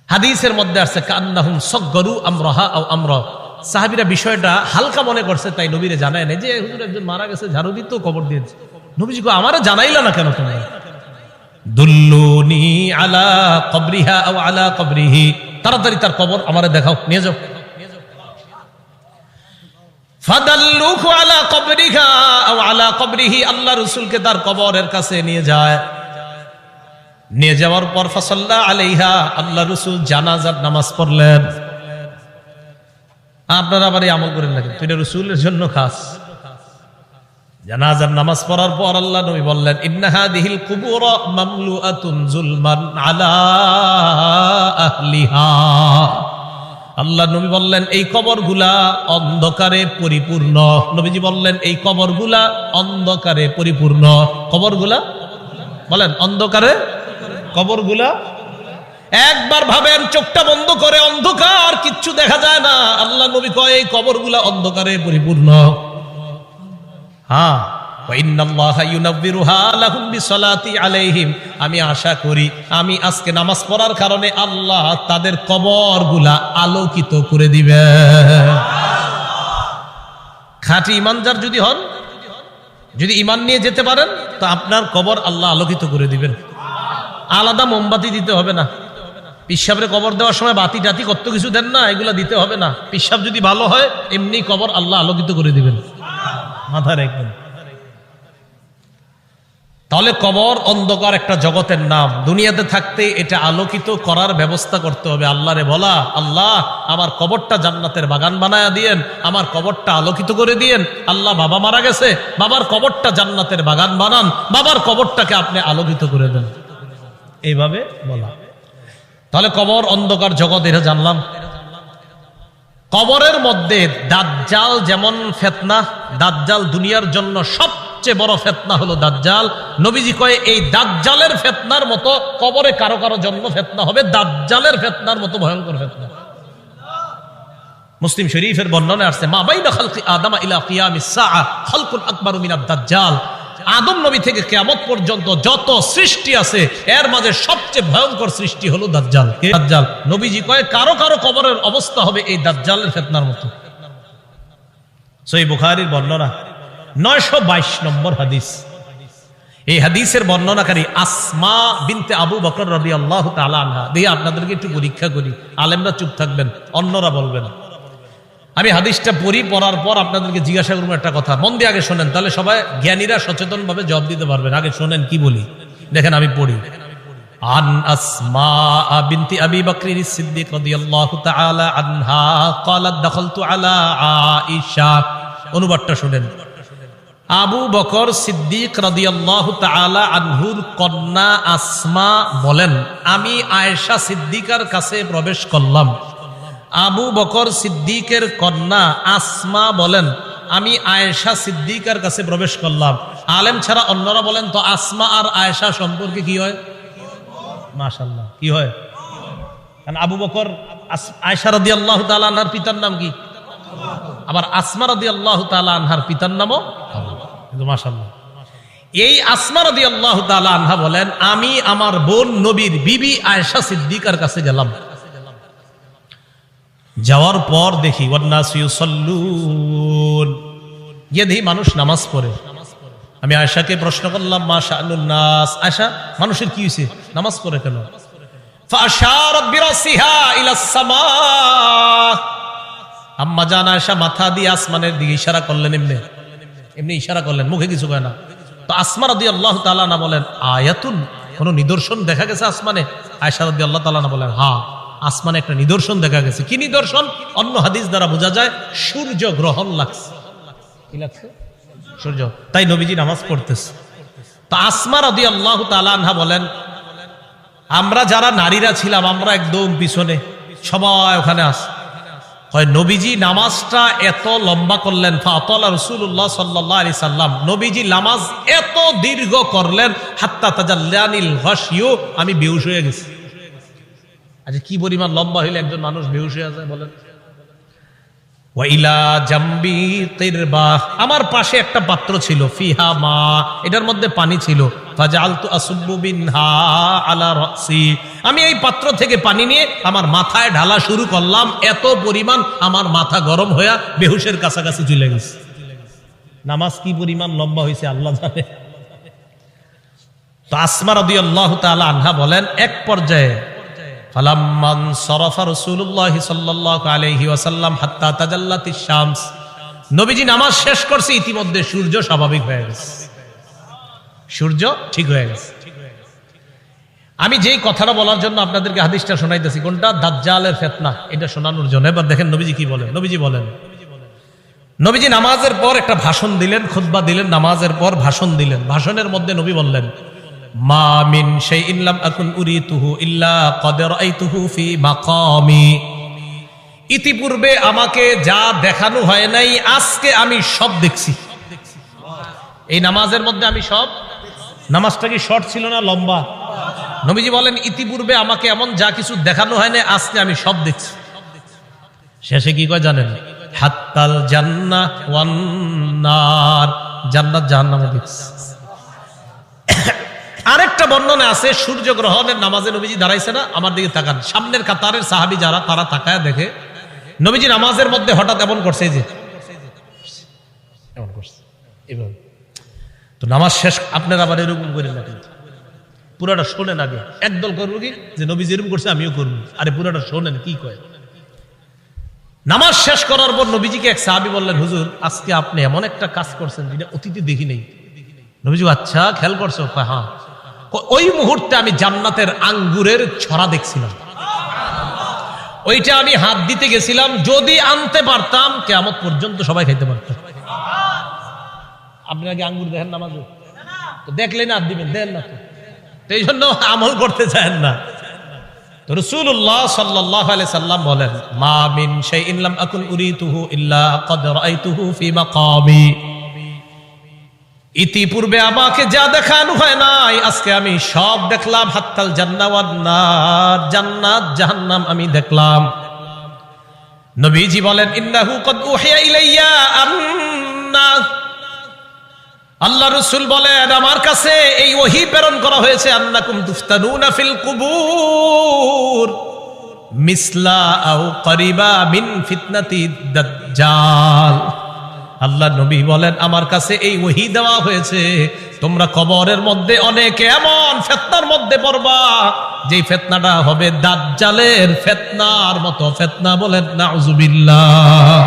হাদিসের মধ্যে আছে কান্নাহুম সাগগারু আমরাহা আও আমরা, সাহাবীরা বিষয়টা হালকা মনে করছে, তাই নবীরে জানায় না যে হুজুর একজন মারা গেছে, ঝাড়ু দিত, কবর দিয়েছে। নবীজি কো, আমারে জানাইলা না কেন তোমরা? দুল্লুনি আলা কবরিহা আও আলা কবরিহি, তাড়াতাড়ি তার কবর আমারে দেখাও, নিয়ে যাও। ফাদাল্লুহু আলা কবরিহা আও আলা কবরিহি, আল্লাহ রাসূলকে তার কবরের কাছে নিয়ে যায়। নিয়ে যাওয়ার পর ফাসাল্লা আলাইহা, আল্লাহ রাসূল জানাজার নামাজ পড়লেন। আপনারা আবার এই আমল করেন না, কিন্তু এটা রাসূলের জন্য খাস। জানাজার নামাজ পড়ার পর আল্লাহ নবী বললেন, ইন্না হাদিহিল কুবুর মামলুআতুন যুলমান আলা আহলিহা। আল্লাহ নবী বললেন, এই কবরগুলা অন্ধকারে পরিপূর্ণ। নবীজি বললেন, এই কবরগুলা অন্ধকারে পরিপূর্ণ। কবরগুলা বলেন অন্ধকারে, কবরগুলা একবার ভাবেন, চোখটা বন্ধ করে, অন্ধকার, কিচ্ছু দেখা যায় না। আল্লাহ নবী কয় এই কবরগুলা অন্ধকারে পরিপূর্ণ। হ্যাঁ, আমি আশা করি আমি আজকে নামাজ পড়ার কারণে আল্লাহ তাদের কবরগুলা আলোকিত করে দিবে। খাঁটি ইমানদার যদি হন, যদি ইমান নিয়ে যেতে পারেন, তো আপনার কবর আল্লাহ আলোকিত করে দিবেন। আলাদা মোমবাতি দিতে হবে না, পিসাবরে কবর দেওয়ার সময় বাতি টাতি কত কিছু দেন না, এগুলা দিতে হবে না। পিসাব যদি ভালো হয় এমনি কবর আল্লাহ আলোকিত করে দিবেন, মাথা রাখবেন। তাহলে কবর অন্ধকার একটা জগতের নাম। দুনিয়াতে থাকতে এটা আলোকিত করার ব্যবস্থা করতে হবে। আল্লাহরে বলা, আল্লাহ আমার কবরটা জান্নাতের বাগান বানায়া দিয়েন, আমার কবরটা আলোকিত করে দিয়েন। আল্লাহ বাবা মারা গেছে, বাবার কবরটা জান্নাতের বাগান বানান, বাবার কবরটাকে আপনি আলোকিত করে দেন, এইভাবে বলা। তাহলে কবর অন্ধকার জগৎ, এটা জানলাম। কবরের মধ্যে দাজ্জাল যেমন ফিতনা, দাজ্জাল দুনিয়ার জন্য সবচেয়ে বড় ফিতনা হলো দাজ্জাল। নবীজি কয় এই দাজ্জালের ফিতনার মতো কবরে কারো কারো জন্ম ফিতনা হবে, দাজ্জালের ফিতনার মতো ভয়ঙ্কর ফিতনা। মুসলিম শরীফের বর্ণনায় আসছে, মা বাইনা খালকি আদম ইলা কিয়ামিস সাআ খালকুন আকবারু মিনাদ দাজ্জাল। আদম নবী থেকে কিয়ামত পর্যন্ত যত সৃষ্টি আছে এর মাঝে সবচেয়ে ভয়ঙ্কর সৃষ্টি হলো দাজ্জাল। দাজ্জাল নবীজি কয় কারো কারো কবরের অবস্থা হবে এই দাজ্জালের ফিতনার মতো। সহিহ বুখারীর বর্ণনা 922 নম্বর হাদিস। এই হাদিসের বর্ণনাকারী আসমা বিনতে আবু বকর রাদিয়াল্লাহু তাআলা আনহা। দিয়ে আপনাদেরকে একটু পরীক্ষা করি, আলেমরা চুপ থাকবেন, অন্যরা বলবেন। আমি হাদিসটা পড়ার পর আপনাদেরকে জিজ্ঞাসা করবো একটা কথা, মন দিয়ে আগে শোনেন, তাহলে সবাই জ্ঞানীরা সচেতন ভাবে জবাব দিতে পারবেন। আগে শোনেন কি বলি, দেখেন আমি পড়ি। আন আসমা বিনতি আবি বকর সিদ্দিক রাদিয়াল্লাহু তাআলা আনহা ক্বালাত দাখালতু আলা আয়েশা। অনুবাদটা শুনেন। আবু বকর সিদ্দিক রাদিয়াল্লাহু তাআলা আনহুর কন্যা আসমা বলেন, আমি আয়েশা সিদ্দিকার কাছে প্রবেশ করলাম। আবু বকর সিদ্দিকের কন্যা আসমা বলেন, আমি আয়েশা সিদ্দিকার কাছে প্রবেশ করলাম। আলেম ছাড়া অন্যরা বলেন তো আসমা আর আয়েশা সম্পর্কে কি হয়? মাশাআল্লাহ, কি হয়? কারণ আবু বকর আয়েশা রাদিয়াল্লাহু তাআলা আনহার পিতার নাম কি? আবার আসমা রাদিয়াল্লাহু তাআলা আনহার পিতার নামও কিন্তু মাশাআল্লাহ। এই আসমা রাদিয়াল্লাহু তাআলা আনহা বলেন, আমি আমার বোন নবীর বিবি আয়েশা সিদ্দিকার কাছে গেলাম। যাওয়ার পর দেখি ওয়ান্নাসু ইউসাল্লুন, গিয়ে দেখি মানুষ নামাজ পড়ে। আমি আয়েশাকে প্রশ্ন করলাম, মা শাআনুন নাস, আয়েশা মানুষের কি হয়েছে, নামাজ পড়ে কেন? ফাআশারাত বিরাসিহা ইলাস সামা। আম্মা জান আয়েশা মাথা দিয়ে আসমানের দিকে ইশারা করলেন, এমনি ইশারা করলেন, মুখে কিছু কয় না। তো আসমা রাদিয়াল্লাহু তাআলা আনহা বলেন, আয়াতুন, কোন নিদর্শন দেখা গেছে আসমানে? আয়েশা রাদিয়াল্লাহু তাআলা আনহা বলেন, হ্যাঁ আসমানে একটা নিদর্শন দেখা গেছে। কি নিদর্শন? অন্য হাদিস দ্বারা বোঝা যায় সূর্য গ্রহণ লাগছে। কি লাগছে? সূর্য। তাই নবীজি নামাজ পড়তেছে। তো আসমা রাদিয়াল্লাহু তাআলা আনহা বলেন, আমরা যারা নারীরা ছিলাম আমরা একদম পিছনে, সবাই ওখানে আছে। হয় নবীজি নামাজটা এত লম্বা করলেন, ফাতালা রাসূলুল্লাহ সাল্লাল্লাহু আলাইহি সাল্লাম, নবীজি নামাজ এত দীর্ঘ করলেন, হাত্তা তাজাল্লানিল গাশিয়ু, আমি বেহুশ হয়ে গেছি। আচ্ছা কি পরিমাণ লম্বা হইলে একজন মানুষ বেহুশ হয়ে যায় বলেন? ওয়াইলা জাম্বি কিরবা, আমার পাশে একটা পাত্র ছিল, ফিহা মা, এটার মধ্যে পানি ছিল। ফাজালতু আসুব্বু বিনহা আলা রাসি, আমি এই পাত্র থেকে পানি নিয়ে আমার মাথায় ঢালা শুরু করলাম। এত পরিমাণ আমার মাথা গরম হয়ে বেহুশের কাছাকাছি চলে গেছে। নামাজ কি পরিমাণ লম্বা হয়েছে আল্লাহ জানে। তো আসমা রাদিয়াল্লাহু তাআলা আনহা বলেন, এক পর্যায়ে ফালাম্মান সরাফা রাসূলুল্লাহ সাল্লাল্লাহু আলাইহি ওয়াসাল্লাম হাত্তা তাজাল্লাতিশ শামস, নবীজি নামাজ শেষ করছে, ইতিমধ্যে সূর্য স্বাভাবিক হয়ে গেছে, সূর্য ঠিক হয়ে গেছে। আমি যেই কথাটা বলার জন্য আপনাদেরকে হাদিসটা শোনাইতেছি, কোনটা? দাজ্জালের ফিতনা, এটা শোনানোর জন্য। এবার দেখেন নবীজি কি বলেন। নবীজি বলেন, নবীজি নামাজের পর একটা ভাষণ দিলেন, খুতবা দিলেন, নামাজের পর ভাষণ দিলেন। ভাষণের মধ্যে নবী বললেন, মা মিন শাইইন লাম আকুন উরিতুহু ইল্লা ক্বাদ রাআইতুহু ফি মাকামি, ইতিপূর্বে আমাকে যা দেখানো হয় নাই আজকে আমি সব দেখছি। এই নামাজের মধ্যে আমি সব। নামাজটা কি শর্ট ছিল না লম্বা? নবীজি বলেন, ইতিপূর্বে আমাকে এমন যা কিছু দেখানো হয় না আজকে আমি সব দেখছি। শেষে কি কয় জানেন? হাত্তাল জান্নাহ ওয়ান নার, জান্নাত জাহান্নামও দেখছি। আরেকটা বর্ণনা আছে, সূর্য গ্রহণের নামাজে নবীজি দাঁড়াইছে না, আমার দিকে তাকান, সামনের কাতারের সাহাবী যারা, তারা তাকায় দেখে নবীজি নামাজের মধ্যে হঠাৎ এমন করছে, যে এমন করছে এভাবে। তো নামাজ শেষ, আপনারা আবার এরকম করেন না, পুরাটা শোনেন আগে। একদল করবো কি যে নবী যেরকম করছে আমিও করবো, আরে পুরাটা শোনেন কি কয়। নামাজ শেষ করার পর নবীজিকে এক সাহাবী বললেন, হুজুর আজকে আপনি এমন একটা কাজ করছেন যেটা অতীতে দেখি নেই। নবীজি আচ্ছা খেয়াল করছো? হ্যাঁ। ওই মুহূর্তে আমি জান্নাতের আঙ্গুরের ছড়া দেখছিলাম, ওইটা আমি হাত দিতে গেছিলাম, যদি আনতে পারতাম কিয়ামত পর্যন্ত সবাই খাইতে পারতাম। আপনি আগে আঙ্গুর দেখেন নামাজ, তো দেখলেন হাত দিবেন, দেন না তো এই জন্য আমল করতে চান না। তো রাসূলুল্লাহ সাল্লাল্লাহু আলাইহি সাল্লাম বলেন, মা মিন শাইইন লাম আকুন উরিতুহু ইল্লা ক্বাদ রাআইতুহু ফি মাকামি। ইতিপূর্বে আমাকে যা দেখানো হয় নাই আজকে আমি সব দেখলাম। হাত্তাল জান্নাত ওয়ান নার, জান্নাত জাহান্নাম আমি দেখলাম। নবীজি বলেন, ইন্নাহু ক্বাদ উহিয়া ইলাইয়া আন্না, আল্লাহ রাসূল বলেন আমার কাছে এই ওহী প্রেরণ করা হয়েছে, আন্নাকুম তুফতানুনা ফিল কুবুর মিসলা আও করিবা মিন ফিতনাতি দাজ্জাল। আল্লাহ নবী বলেন আমার কাছে এই ওহী দেওয়া হয়েছে, তোমরা কবরের মধ্যে অনেক এমন ফিতনার মধ্যে পড়বা যেই ফিতনাটা হবে দাজ্জালের ফিতনার মতো ফিতনা। বলেন নাউযুবিল্লাহ।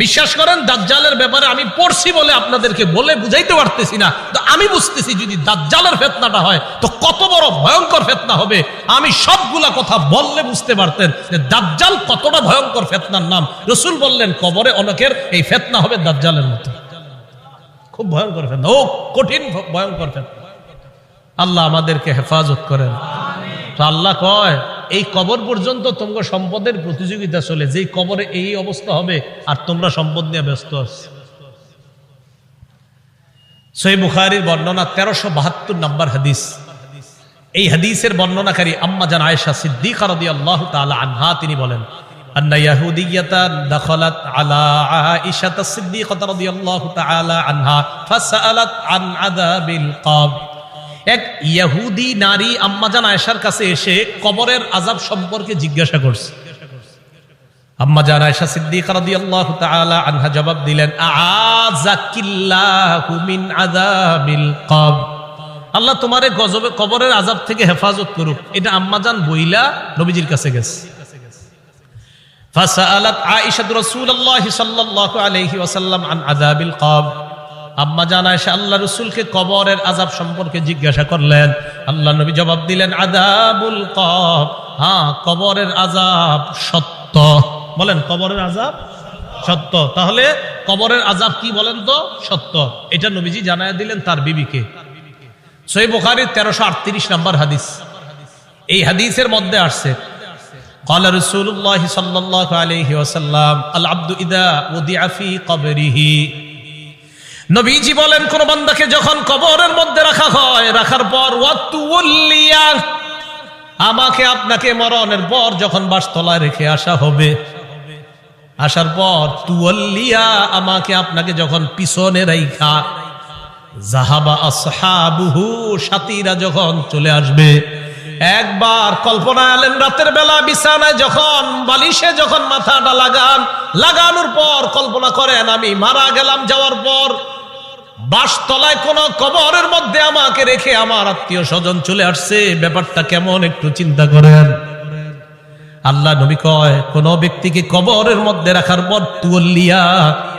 বিশ্বাস করেন দাজ্জালের ব্যাপারে আমি পড়ছি বলে আপনাদেরকে বলে বুঝাইতে পারতেছি না, তো আমি বুঝতেছি যদি দাজ্জালের ফিতনাটা হয় তো কত বড় ভয়ঙ্কর ফিতনা হবে। আমি সবগুলা কথা বললে বুঝতে পারতেন যে দাজ্জাল কতটা ভয়ঙ্কর ফিতনার নাম। রাসূল বললেন কবরে অনেকের এই ফিতনা হবে দাজ্জালের মতো, খুব ভয়ঙ্কর ফিতনা, ও কঠিন ভয়ঙ্কর ফিতনা। আল্লাহ আমাদেরকে হেফাজত করেন। তো আল্লাহ কয় এই কবর পর্যন্ত তোমরা সম্পদের প্রতিযোগিতা চলে, যেই কবরে এই অবস্থা হবে আর তোমরা সম্পদ নিয়ে ব্যস্ত আছো। সহিহ বুখারীর বর্ণনা 1372 নম্বর হাদিস। এই হাদিসের বর্ণনাকারী আম্মা জান আয়েশা সিদ্দিকা রাদিয়াল্লাহু তাআলা আনহা, তিনি বলেন, আন্না ইয়াহুদিয়াতান দাখালাত আলা আয়েশা সিদ্দিকা রাদিয়াল্লাহু তাআলা আনহা ফাসালাত আন আযাবিল কবর। এক ইহুদি নারী আম্মাজান আয়েশার কাছে এসে কবরের আযাব সম্পর্কে জিজ্ঞাসা করছে। আম্মাজান আয়েশা সিদ্দিকা রাদিয়াল্লাহু তাআলা আনহা জবাব দিলেন, আযাকিল্লাহু মিন আযাবিল কবর। আল্লাহ তোমারে গজবে কবরের আযাব থেকে হেফাজত করুক। এটা আম্মাজান বইলা নবীজির কাছে গেছে। ফাসালাত আয়েশা রাসূলুল্লাহ সাল্লাল্লাহু আলাইহি ওয়াসাল্লাম আন আযাবিল কবর। আম্মা জান আয়েশা আল্লাহ রাসূলকে কবরের আযাব সম্পর্কে জিজ্ঞাসা করলেন। আল্লাহ নবী জবাব দিলেন, আযাবুল কবর, হ্যাঁ কবরের আযাব সত্য। বলেন কবরের আযাব সত্য। তাহলে কবরের আযাব কি বলেন তো? সত্য। এটা নবীজি জানায়া দিলেন তার বিবিকে। সহিহ বুখারীর 1338 নম্বর হাদিস। এই হাদিসের মধ্যে আসছে, ক্বালা রাসূলুল্লাহ সাল্লাল্লাহু আলাইহি ওয়াসাল্লাম, আল আবদু ইযা উদিআ ফি কবরিহি। নবীজি বলেন কোন বান্দাকে যখন কবরের মধ্যে রাখা হয়, রাখার পর ওয়াতুল্লিয়া, আমাকে আপনাকে মরণের পর যখন বাসতলায় রেখে আসা হবে, আসার পর তুওয়াল্লিয়া, আমাকে আপনাকে যখন পিছনে রাইখা, যাহাবা আসহাবুহু, সাথীরা যখন চলে আসবে। একবার কল্পনা আলেন রাতের বেলা বিছানায় যখন বালিশে যখন মাথাটা লাগানোর পর কল্পনা করেন আমি মারা গেলাম, যাওয়ার পর বাসতলায় কোন কবরের মধ্যে আমাকে রেখে আমার আত্মীয় স্বজন চলে আসছে, ব্যাপারটা কেমন একটু চিন্তা করেন। আল্লাহ নবী কয় কোন ব্যক্তিকে কবরের মধ্যে রাখার পর তুওয়াল্লিয়া,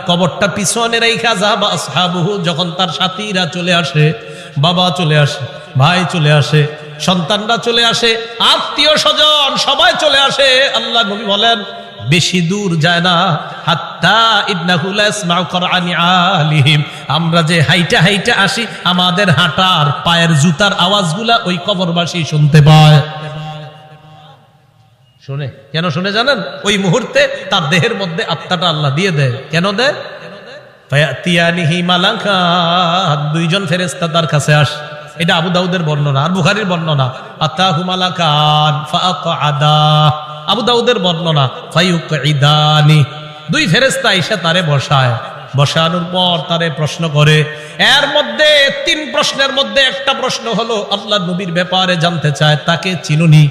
কবরটা পিছনে রাইখা, যাহাবা আসহাবুহু, যখন তার সাথীরা চলে আসে, বাবা চলে আসে, ভাই চলে আসে, সন্তানরা চলে আসে, আত্মীয় স্বজন সবাই চলে আসে, আল্লাহ নবী বলেন বেশি দূর যায় না, হাত্তা ইন্নাহু লা ইয়াসমাউ করআনি আলিহিম, আমরা যে হাইটা হাইটা আসি আমাদের হাঁটার পায়ের জুতার আওয়াজগুলা ওই কবরবাসী শুনতে পায়। শুনে কেন শুনে জানেন? ওই মুহূর্তে তার দেহের মধ্যে আত্মাটা আল্লাহ দিয়ে দেয়। কেন দেয়? ফায়াতিয়ানিহি মালাকান, দুইজন ফেরেশতা তার কাছে আসে। এটা আবু দাউদের বর্ণনা আর বুখারীর বর্ণনা। আতাহু মালাকান ফাআকআদা, আবু দাউদের বর্ণনা ফায়ুকঈদানি, দুই ফেরেশতা এসে তারে বসায়, বসানোর পর তারে প্রশ্ন করে। এর মধ্যে তিন প্রশ্নের মধ্যে একটা প্রশ্ন হলো আল্লাহ নবীর ব্যাপারে জানতে চায়, তাকে চিনুনি?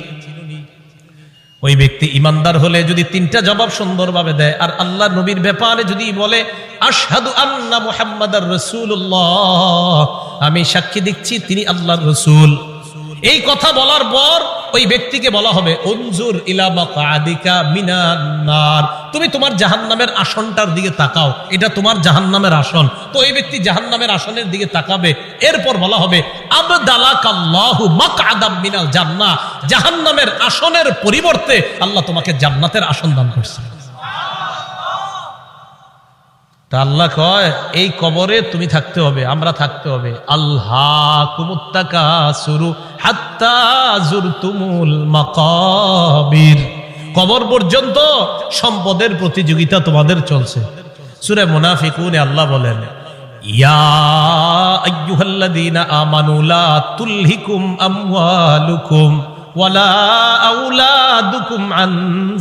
ওই ব্যক্তি ইমানদার হলে যদি তিনটা জবাব সুন্দরভাবে দেয়, আর আল্লাহ নবীর ব্যাপারে যদি বলে আশহাদু আন্না মুহাম্মাদার রাসূলুল্লাহ, আমি সাক্ষী দিচ্ছি তিনি আল্লাহর রাসূল, এই কথা বলার পর ওই ব্যক্তিকে বলা হবে উনজুর ইলা মাকআদিকা মিনান নার, তুমি তোমার জাহান্নামের আসনটার দিকে তাকাও, এটা তোমার জাহান্নামের আসন। তো এই ব্যক্তি জাহান্নামের আসনের দিকে তাকাবে। এরপর বলা হবে আবদালাকাল্লাহু মাকআদাম মিনাল জান্নাহ, জাহান্নামের আসনের পরিবর্তে আল্লাহ তোমাকে জান্নাতের আসন দান করছে। তা আল্লাহ কয় এই কবরে তুমি থাকতে হবে, আমরা থাকতে হবে। আল্লাহকুমুত তাকাসুরু হাত্তা যুরতুমুল মাকাবির, কবর পর্যন্ত সম্পদের প্রতিযোগিতা তোমাদের চলছে। সূরা মুনাফিকুনে আল্লাহ বলেন ইয়া আইয়ুহাল্লাযীনা আমানু লা তুলহিকুম আমওয়ালুকুম ওয়ালা আওলাদুকুম আন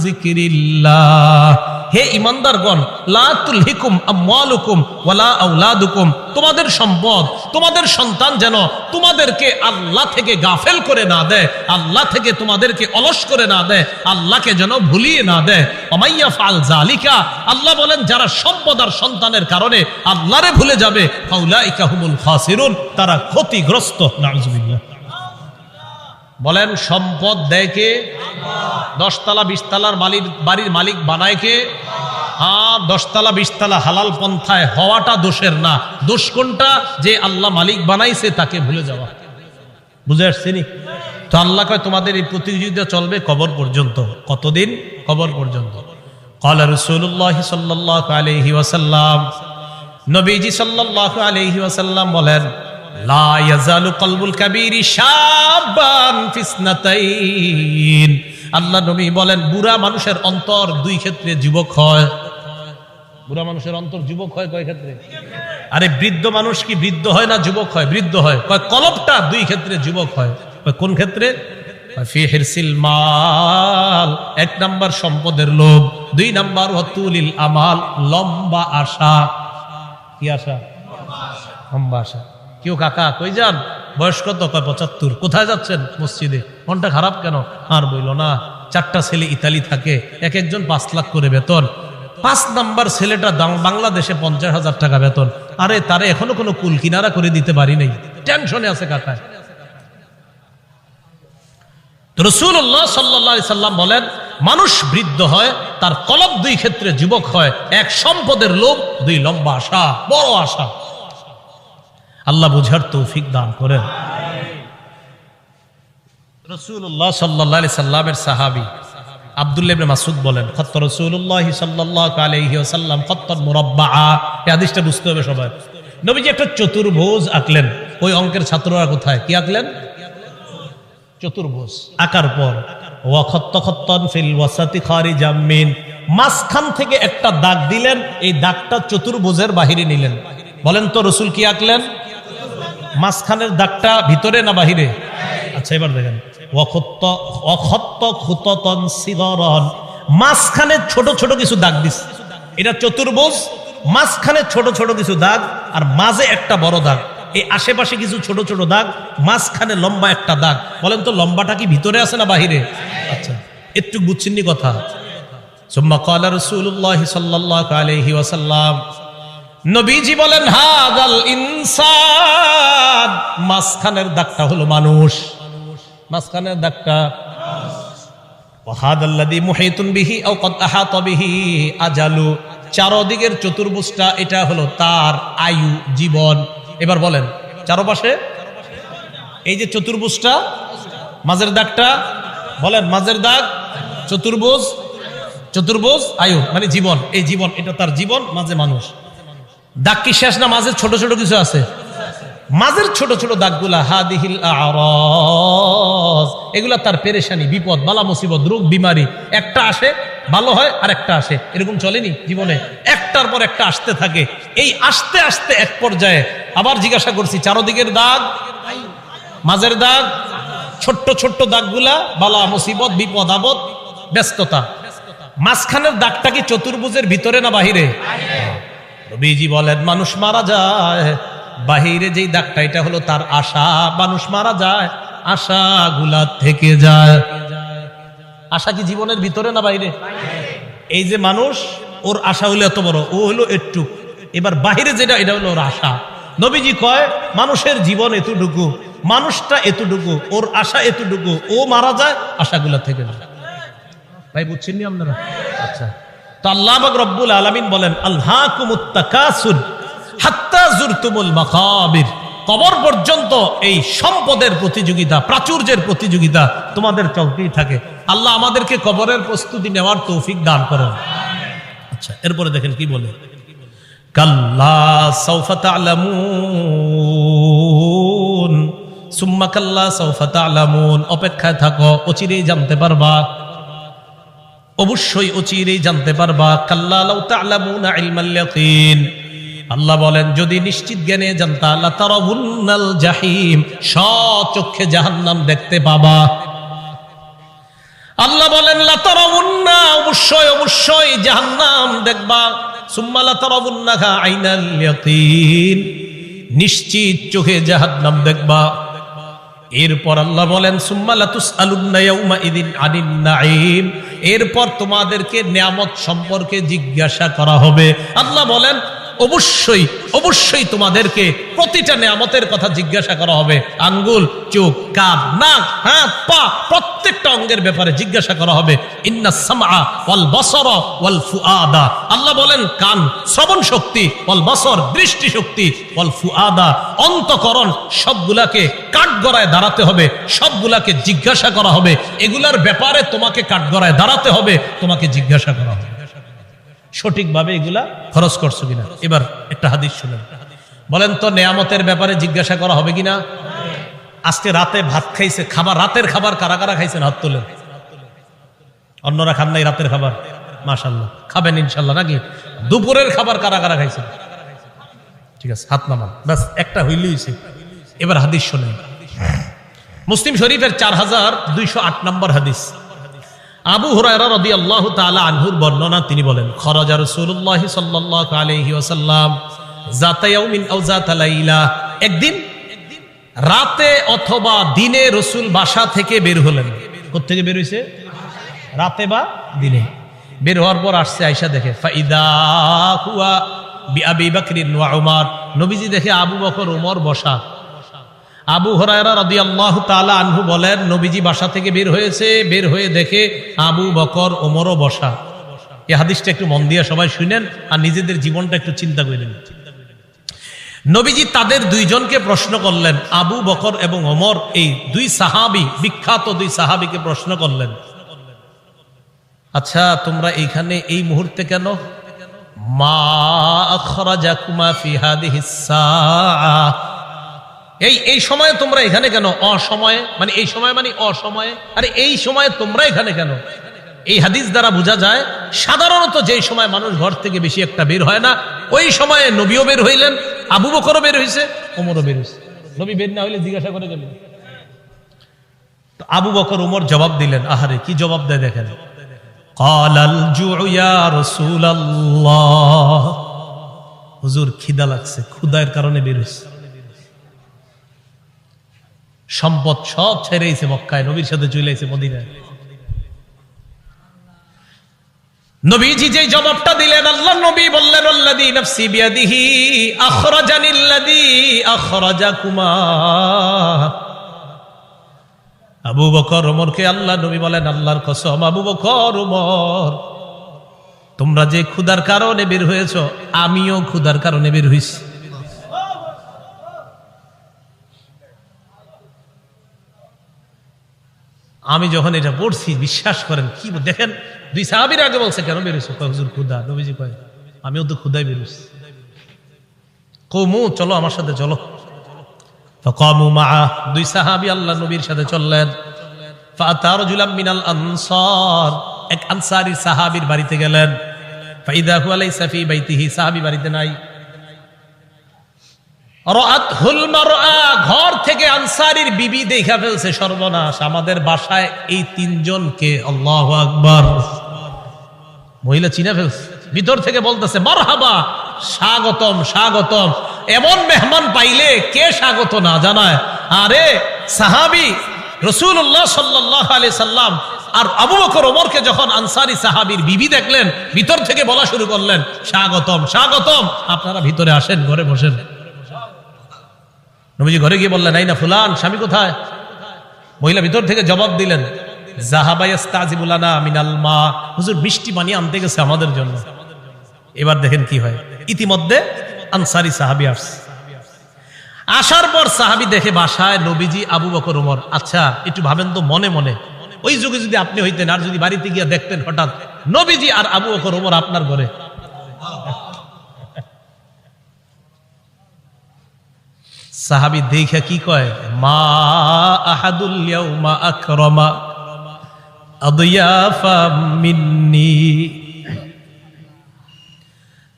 যিকরিল্লাহ, হে ঈমানদারগণ, লা তুলহিকুম আমওয়ালুকুম ওয়ালা আওলাদুকুম, তোমাদের সম্পদ, তোমাদের সন্তান যেন তোমাদেরকে আল্লাহ থেকে গাফেল করে না দেয়, আল্লাহ থেকে তোমাদেরকে অলস করে না দেয়, আল্লাহকে যেন ভুলিয়ে না দেয়। ওমাইয়া ফাল যালিকা, আল্লাহ বলেন যারা সম্পদ আর সন্তানের কারণে আল্লাহরে ভুলে যাবে, ফাউলাইকা হুমুল খাসিরুন, তারা ক্ষতিগ্রস্ত। নাউযুবিল্লাহ। বলেন সম্পদ দেয় কে? 10 তলা 20 তলার বাড়ির মালিক বানায় কে? হ্যাঁ, 10 তলা 20 তলা হালাল পন্থায় হওয়াটা দোষের না, দোষ কোনটা? যে আল্লাহ মালিক বানাইছে তাকে ভুলে যাওয়া। বুঝে আসছেনি? তো আল্লাহ কয় তোমাদের এই প্রতিযোগিতা চলবে কবর পর্যন্ত। কতদিন? কবর পর্যন্ত। ক্বালা রাসূলুল্লাহ সাল্লাল্লাহু আলাইহি ওয়াসাল্লাম, নবীজি সাল্লাল্লাহু আলাইহি ওয়াসাল্লাম বলেন লা ইয়াজালু কলবুল কাবীরি শাবান ফিসনাতাইন, আল্লাহ নবী বলেন বুড়া মানুষের অন্তর 2 ক্ষেত্রে যুবক হয়। বুড়া মানুষের অন্তর যুবক হয় কয় ক্ষেত্রে? আরে বৃদ্ধ মানুষ কি বৃদ্ধ হয় না যুবক হয়? বৃদ্ধ হয়। কয় কলবটা 2 ক্ষেত্রে যুবক হয়। কোন ক্ষেত্রে? ফি হিরসিল মাল, 1 নাম্বার সম্পদের লোভ, 2 নাম্বার ওয়াতুলিল আমাল, লম্বা আশা। কি আশা? লম্বা আশা। কেউ কাকা কই যান? বয়স কত? কয় 75। কোথায় যাচ্ছেন? মসজিদে। মনটা খারাপ কেন? আর বইল না, 4টা ছেলে ইতালি থাকে, এক একজন 5 লাখ করে বেতন। 5 নাম্বার ছেলেটা বাংলাদেশে 50,000 টাকা বেতন। আরে তারে এখনো কোনো কুল কিনারা করে দিতে পারি নাই, টেনশনে আছে কাকায়। রাসূলুল্লাহ সাল্লাল্লাহু আলাইহি সাল্লাম বলেন মানুষ বৃদ্ধ হয়, তার কলব 2 ক্ষেত্রে যুবক হয়। 1 সম্পদের লোভ, 2 লম্বা আশা, বড় আশা। আল্লাহ বুঝার তৌফিক দান করেন। রাসূলুল্লাহ সাল্লাল্লাহু আলাইহি সাল্লামের সাহাবী আব্দুল্লাহ ইবনে মাসউদ বলেন খত্ত রাসূলুল্লাহ সাল্লাল্লাহু আলাইহি ওয়াসাল্লাম খত্তান মুরাব্বাআ। এই হাদিসটা বুঝতে হবে সবাই। নবীজি একটা চতুর্ভুজ আঁকলেন। ওই অঙ্কের ছাত্ররা কোথায়? কি আঁকলেন? চতুর্ভুজ আঁকার পর ওয়া খত্ত খত্তান ফিল ওয়াসাতি খারিজাম মিন, মাঝখান থেকে একটা দাগ দিলেন। এই দাগটা চতুর্ভুজের বাহিরে নিলেন। বলেন তো রাসূল কি আঁকলেন? মাঝখানের দাগটা ভিতরে না বাহিরে? আচ্ছা এবার দেখেন মাঝখানে ছোট ছোট কিছু দাগ দিস। এটা চতুর্ভুজ, মাঝখানে ছোট ছোট কিছু দাগ, আর মাঝে একটা বড় দাগ। এই আশেপাশে কিছু ছোট ছোট দাগ, মাঝখানে লম্বা একটা দাগ। বলেন তো লম্বাটা কি ভিতরে আছে না বাহিরে? আচ্ছা একটু বুঝছেননি কথা? সুম্মা ক্বালা রাসূলুল্লাহ সাল্লাল্লাহু আলাইহি ওয়াসাল্লাম, নবীজি বলেন হাদাল ইনসান, মাঝখানের দাগটা হলো মানুষ। মাঝখানের দাগটা ওয়াহাদাল্লাযী মুহিতুন বিহি আও ক্বাদ আহাতা বিহি আজালু, চারদিকের চতুর্ভুজটা এটা হলো তার আয়ু, জীবন। এবার বলেন চারপাশে এই যে চতুর্ভুজটা, মাঝের দাগটা বলেন, মাঝের দাগ চতুর্ভুজ, চতুর্ভুজ আয়ু মানে জীবন। এই জীবন এটা তার জীবন, মাঝে মানুষ। দাগ কি শেষ না? মাঝে ছোট ছোট কিছু আছে। মাঝের ছোট ছোট দাগগুলা হাদিহিল আরাজ, এগুলা তার পেরেশানি, বিপদ, বালা মুসিবত, রোগ বিমারি। একটা আসে ভালো হয় আর একটা আসে, এরকম চলেনি জীবনে? একটার পর একটা আসতে থাকে। এই আসতে আসতে এক পর্যায়ে আবার জিজ্ঞাসা করছি, চারদিকের দাগ, মাঝের দাগ, ছোট্ট ছোট্ট দাগগুলা বালা মুসিবত, বিপদ আপদ, ব্যস্ততা। মাঝখানের দাগটা কি চতুর্ভুজের ভিতরে না বাহিরে? নবীজি বলেন মানুষ মারা যায়, বাহিরে যেই দাগটা এটা হলো তার আশা। মানুষ মারা যায়, আশাগুলা থেকে যায়। আশা কি জীবনের ভিতরে না বাইরে? এই যে মানুষ, ওর আশা হলো এত বড়, ও হলো একটু। এবার বাহিরে যেটা এটা হলো ওর আশা। নবীজি কয় মানুষের জীবন এতটুকু, মানুষটা এতটুকু, ওর আশা এতটুকু, ও মারা যায় আশাগুলা থেকে না। ভাই বুঝছেন নি আপনারা? আচ্ছা, তো আল্লাহ পাক রব্বুল আলামিন বলেন আলহাকুমুত তাকাসুর হাত্তা জুরতুমুল মাকাবির, কবর পর্যন্ত এই সম্পদের প্রতিযোগিতা, প্রাচুর্যের প্রতিযোগিতা তোমাদের চলতেই থাকে। আল্লাহ আমাদেরকে কবরের প্রস্তুতি নেওয়ার তৌফিক দান করেন। আচ্ছা, এরপরে দেখেন কি বলে, কাল্লা সাউফা তা'লামুন সুম্মা কাল্লা সাউফা তা'লামুন, অপেক্ষায় থাকো, অচিরেই জানতে পারবা, অবশ্যই অচিরেই জানতে পারবা। কাল্লা লাউ তা'লামুনা ইলমাল ইয়াকিন, আল্লাহ বলেন যদি নিশ্চিত জ্ঞানে জানতা লাতারাউন্নাল জাহিম, স্বচক্ষে জাহান্নাম দেখতে পাবা। আল্লাহ বলেন লাতারাউন্না, অবশ্যই অবশ্যই জাহান্নাম দেখবা। সুম্মা লাতারাউন্নাহা আইনাল ইয়াকিন, নিশ্চিত চোখে জাহান্নাম দেখবা। এরপর আল্লাহ বলেন সুম্মা লাতুসআলুন্না ইয়াউমা ইযিন আনিন নাঈম, এরপর তোমাদেরকে নিয়ামত সম্পর্কে জিজ্ঞাসা করা হবে। আল্লাহ বলেন অবশ্যই অবশ্যই তোমাদেরকে প্রতিটা নিয়ামতের কথা জিজ্ঞাসা করা হবে। আঙ্গুল, চোখ, কান, নাক, হাত, পা, প্রত্যেকটা অঙ্গের ব্যাপারে জিজ্ঞাসা করা হবে। ইন্নাস সামআ ওয়াল বাসারা ওয়াল ফুআদা, আল্লাহ বলেন কান শ্রবণ শক্তি, ওয়াল বাসর দৃষ্টি শক্তি, ওয়াল ফুআদা অন্তঃকরণ, সবগুলাকে কাঠগড়ায় দাঁড়াতে হবে, সবগুলাকে জিজ্ঞাসা করা হবে। এগুলার ব্যাপারে তোমাকে কাঠগড়ায় দাঁড়াতে হবে, তোমাকে জিজ্ঞাসা করা হবে সঠিকভাবে এগুলা খরচ করছো কিনা। এবার একটা হাদিস শুনেন, বলেন তো নেয়ামতের ব্যাপারে জিজ্ঞাসা করা হবে কিনা? আজকে রাতে ভাত খাইছে, খাবার, রাতের খাবার কারা কারা খাইছেন হাত তোলেন। অন্যরা খান নাই রাতের খাবার? মাশাআল্লাহ, খাবেন ইনশাআল্লাহ নাকি? দুপুরের খাবার কারা কারা খাইছেন? ঠিক আছে, হাত নামান, ব্যাস একটা হইলেই হইছে। এবার হাদিস শুনেন, মুসলিম শরীফের 4208 নম্বর হাদিস। আবু হুরায়রা রাদিয়াল্লাহু তাআলা আনহুর বর্ণনা, তিনি বলেন খরাজা রাসূলুল্লাহ সাল্লাল্লাহু আলাইহি ওয়াসাল্লাম যাতা ইয়াউমিন আও যাতা লাইলা, একদিন রাতে অথবা দিনে রাসূল বাসা থেকে বের হলেন। কোথা থেকে বের হইছে? রাতে বা দিনে। বের হওয়ার পর আসছে, আয়েশা দেখে ফাইদা হুয়া বিআবি বকর ওয়া উমর, নবীজি দেখে আবু বকর ওমর বসা। আবু হুরায়রা রাদিয়াল্লাহু তাআলা আনহু বলেন নবীজি বাসা থেকে বের হয়েছে, বের হয়ে দেখে আবু বকর ওমরও বসা। এই হাদিসটা একটু মন দিয়ে সবাই শুনেন আর নিজেদের জীবনটা একটু চিন্তা করেন। নবীজি তাদের দুইজনকে প্রশ্ন করলেন, আবু বকর এবং ওমর, এই দুই সাহাবী, বিখ্যাত দুই সাহাবীকে প্রশ্ন করলেন, আচ্ছা তোমরা এইখানে এই মুহূর্তে কেন? মা আখরাজাকুমা ফি হাদিহিস সাআ, এই সময়ে তোমরা এখানে কেন? অসময়ে মানে এই সময় মানে অসময়ে, আরে এই সময়ে তোমরা এখানে কেন? এই হাদিস দ্বারা বোঝা যায় সাধারণত যে সময় মানুষ ঘর থেকে বেশি একটা বের হয় না, ওই সময়ে নবীও বের হইলেন, আবু বকরও বের হইছে, ওমরও বের হইছে। নবী বের না হইলে জিজ্ঞাসা করে গেলেন। আবু বকর ওমর জবাব দিলেন, আহারে কি জবাব দেয় দেখেন, ক্বালাল জুউ ইয়া রাসূলুল্লাহ, হুজুর খিদা লাগছে, ক্ষুধার কারণে বের হইছে। সম্পদ সব ছেড়েছে মক্কায়, নবীর সাথে চলে আইছে মদিনায়। নবীজি যে জবাবটা দিলেন, আল্লাহর নবী বললেন আল্লাযী নাফসি বিয়াদিহি আখরাজানিল্লাযী আখরাজাকুমা। আবু বকর ওমরকে আল্লাহর নবী বলেন, আল্লাহর কসম আবু বকর ওমর, তোমরা যে ক্ষুধার কারণে বের হয়েছো, আমিও ক্ষুধার কারণে বের হইছি। আমি যখন এটা পড়ছি, বিশ্বাস করেন, কি দেখেন দুই সাহাবীর আগে বলছে কেন বেরোছো? হুজুর ক্ষুধা। নবীজি কয় আমিও তো ক্ষুধায় বেরোছি। কওমু চলো আমার সাথে চলো। ফাকামু মাআ, দুই সাহাবী আল্লাহ নবীর সাথে চললেন। ফাআতা রাজুলাম মিনাল আনসার, এক আনসারী সাহাবীর বাড়িতে গেলেন। ফাইদা হুয়া লাইসা ফি বাইতিহি, সাহাবী বাড়িতে নাই। রাআতহুল মারআ, ঘর থেকে আনসারীর বিবি দেখা ফেলছে, সর্বনাশ, আমাদের বাসায় এই তিনজনকে, আল্লাহু আকবার, মহিলা চিনা ফেলছে। ভিতর থেকে বলতেছে মারহাবা, স্বাগতম স্বাগতম। এমন মেহমান পাইলে কে স্বাগত না জানায়? আরে সাহাবী রাসূলুল্লাহ সাল্লাল্লাহু আলাইহি সাল্লাম আর আবু বকর ওমরকে যখন আনসারী সাহাবীর বিবি দেখলেন, ভিতর থেকে বলা শুরু করলেন স্বাগতম স্বাগতম, আপনারা ভিতরে আসেন, ঘরে বসেন। নবীজি ঘরে গিয়ে বললেন, এই না ফুলান, স্বামী কোথায়? মহিলা ভিতর থেকে জবাব দিলেন, যাহাবা ইস্তাজিবু লানা মিনাল মা, হুজুর মিষ্টি পানি আনতে গেছে আমাদের জন্য। এবার দেখেন কি হয়, ইতিমধ্যে আনসারী সাহাবী আসছে। আসার পর সাহাবী দেখে বাসায় নবীজি, আবু বকর, ওমর। আচ্ছা একটু ভাবেন তো মনে মনে, ওই যুগে যদি আপনি হইতেন আর যদি বাড়িতে গিয়ে দেখতেন হঠাৎ নবীজি আর আবু বকর, ওমর আপনার ঘরে, সাহাবী দেখে কি কয়, মা আহাদুল ইয়াউমা আকরামা আদিয়াফা মিন্নি।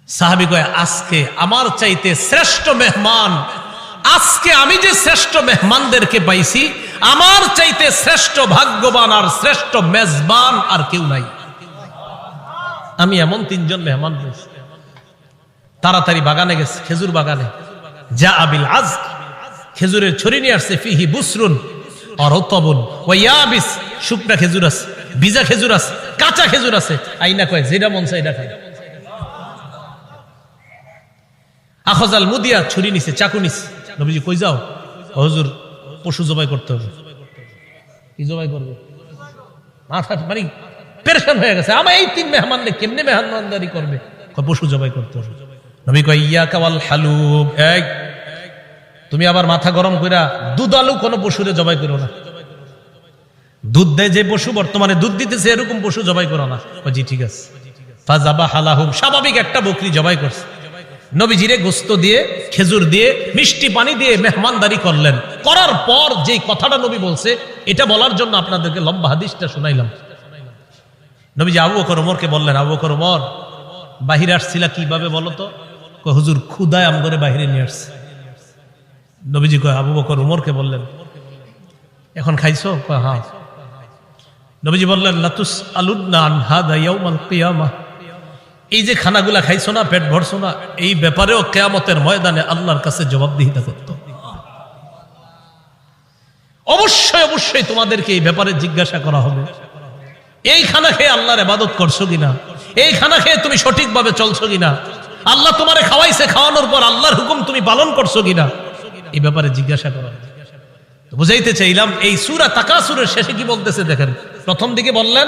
সাহাবী কয়, আজকে আমার চাইতে শ্রেষ্ঠ মেহমান, আজকে আমি যে শ্রেষ্ঠ মেহমানদেরকে পাইছি, আমার চাইতে শ্রেষ্ঠ ভাগ্যবান আর শ্রেষ্ঠ মেজবান আর কেউ নাই। আমি এমন 3 জন মেহমান পেয়েছি। তাড়াতাড়ি বাগানে গেছে, খেজুর বাগানে। যা আবিল আজ, খেজুরের ছড়ি নিয়ে আসছে, ফিহি বুসরুন আর রতবুন ওয়া ইয়াবিস, শুকনা খেজুর আছে, ভিজা খেজুর আছে, কাঁচা খেজুর আছে। আইনা কয়, যেটা মন চাই এটা খায়। আখজাল মুদিয়া, ছুরি নিছে, চাকু নিছে। নবীজি কই যাও? হুজুর পশু জবাই করতে হবে। কি জবাই করবে? মাথা মানে পেরেশান হয়ে গেছে, আমার এই 3 মেহমানকে কেমনে মেহমানদারি করবে? পশু জবাই করতে হবে। নবী কয়, ইয়াকা ওয়াল হালুব, এই তুমি আবার মাথা গরম কইরা দুধালু কোন পশুরে জবাই করো না। দুধ দেয় যে পশু, বর্তমানে দুধ দিতেছে, এরকম পশু জবাই করো না। জি ঠিক আছে। ফাযাবাহা লাহুম, স্বাভাবিক একটা বকরি জবাই করছে। নবীজিরে গোস্ত দিয়ে, খেজুর দিয়ে, মিষ্টি পানি দিয়ে মেহমানদারি করলেন। করার পর যে কথাটা নবী বলছে, এটা বলার জন্য আপনাদেরকে লম্বা হাদিসটা শুনাইলাম। নবীজি আবু বকর ওমরকে বললেন, আবু বকর, ওমর বাহিরে আসছিলা কিভাবে বলো তো? হুজুর ক্ষুধায় আম করে বাহিরে নিয়ে আসছে। নবীজি কয়, আবু বকর ওমরকে বললেন, এখন খাইছো? কয় হ্যাঁ। নবীজি বললেন, লাতুস আলুন্না আন হাদা ইয়াউমাল কিয়ামাহ, এই যে খানাগুলা খাইছো না, পেট ভরছো না, এই ব্যাপারেও কিয়ামতের ময়দানে আল্লাহর কাছে জবাবদিহিতা করতে হবে। অবশ্যই অবশ্যই তোমাদেরকে এই ব্যাপারে জিজ্ঞাসা করা হবে। এই খানা খেয়ে আল্লাহর ইবাদত করছো কিনা? এই খানা খেয়ে তুমি সঠিকভাবে চলছো কিনা? আল্লাহ তোমারে খাওয়াইছে, খাওয়ানোর পর আল্লাহর হুকুম তুমি পালন করছো কিনা? এই ব্যাপারে জিজ্ঞাসা করা হবে। বুঝাইতে চাইলাম, এই সূরা তাকাসুরের শেষে কি বলতেছে দেখেন। প্রথম দিকে বললেন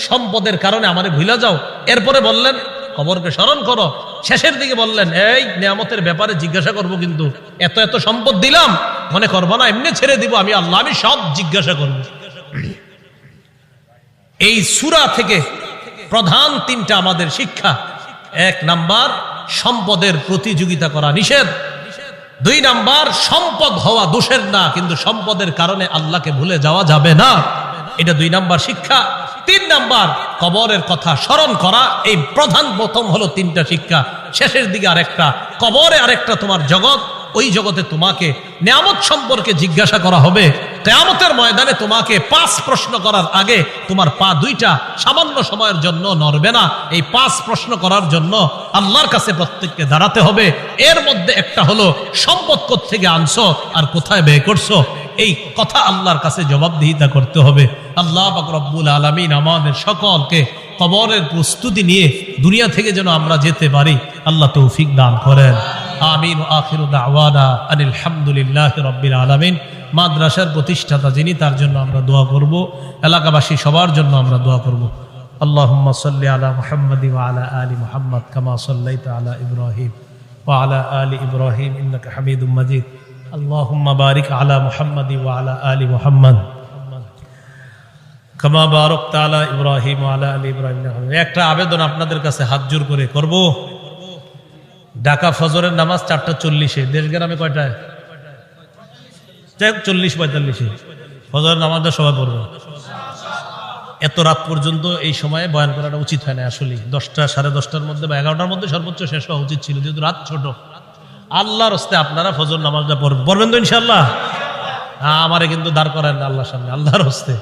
সম্পদের কারণে আমারে ভুলা যাও, এরপরে বললেন কবরকে স্মরণ করো, শেষের দিকে বললেন এই নিয়ামতের ব্যাপারে জিজ্ঞাসা করব, কিন্তু এত এত সম্পদ দিলাম মনে করবো না এমনি ছেড়ে দিব আমি আল্লাহ, আমি সব জিজ্ঞাসা করব। এই সূরা থেকে প্রধান 3টা আমাদের শিক্ষা। 1 নাম্বার, সম্পদের প্রতিযোগিতা করা নিষেধ। 2 নাম্বার, সম্পদ হওয়া দোষের না, কিন্তু সম্পদের কারণে আল্লাহকে ভুলে যাওয়া যাবে না, এটা 2 নাম্বার শিক্ষা। 3 নাম্বার, কবরের কথা স্মরণ করা। এই প্রথম হলো 3টা শিক্ষা। শেষের দিকে আরেকটা, কবরে আরেকটা তোমার জগৎ, ওই জগতে তোমাকে নিয়ামত সম্পর্কে জিজ্ঞাসা করা হবে। কিয়ামতের ময়দানে তোমাকে 5 প্রশ্ন করার আগে তোমার পা 2টা সামান্য সময়ের জন্য নড়বে না। এই 5 প্রশ্ন করার জন্য আল্লাহর কাছে প্রত্যেককে দাঁড়াতে হবে। এর মধ্যে একটা হলো সম্পদ কোত্থেকে আনছো আর কোথায় ব্যয় করছো, এই কথা আল্লাহর কাছে জবাবদিহিতা করতে হবে। আল্লাহ পাক রব্বুল আলামিন আমাদের সকলকে কবরের প্রস্তুতি নিয়ে দুনিয়া থেকে যেন আমরা যেতে পারি, আল্লাহ তৌফিক দান করেন। আমিন। আখিরু দাওয়ানা আনিল হামদুলিল্লাহি রাব্বিল আলামিন। মাদ্রাসার প্রতিষ্ঠাতা যিনি, তার জন্য আমরা দোয়া করব, এলাকাবাসী সবার জন্য আমরা দোয়া করব। আল্লাহুম্মা সাল্লি আলা মুহাম্মাদি ওয়া আলা আলি মুহাম্মাদ কামা সাল্লাইতা আলা ইব্রাহিম ওয়া আলা আলি ইব্রাহিম ইন্নাকা হামিদুম মাজিদ। আল্লাহুম্মা বারিক আলা মুহাম্মাদি ওয়া আলা আলি মুহাম্মাদ কামা বারাকতা আলা ইব্রাহিম ওয়া আলা আলি ইব্রাহিম। একটা আবেদন আপনাদের কাছে হাত জোর করে করব। ঢাকা ফজরের নামাজ 4:40-এ, দেশগ্রামে কয়টায়? 40-45-এ ফজরের নামাজটা সবাই পড়বে। এত রাত পর্যন্ত এই সময়ে বয়ান করাটা উচিত হয় না আসলে। 10টা, 10:30টার মধ্যে বা 11টার মধ্যে সর্বোচ্চ শেষ হওয়া উচিত ছিল, যেহেতু রাত ছোট। আল্লাহর হস্তে আপনারা ফজর নামাজটা পড়বেন তো ইনশাআল্লাহ? আমারে কিন্তু দাঁড় করেন না আল্লাহর সামনে, আল্লাহর হস্তে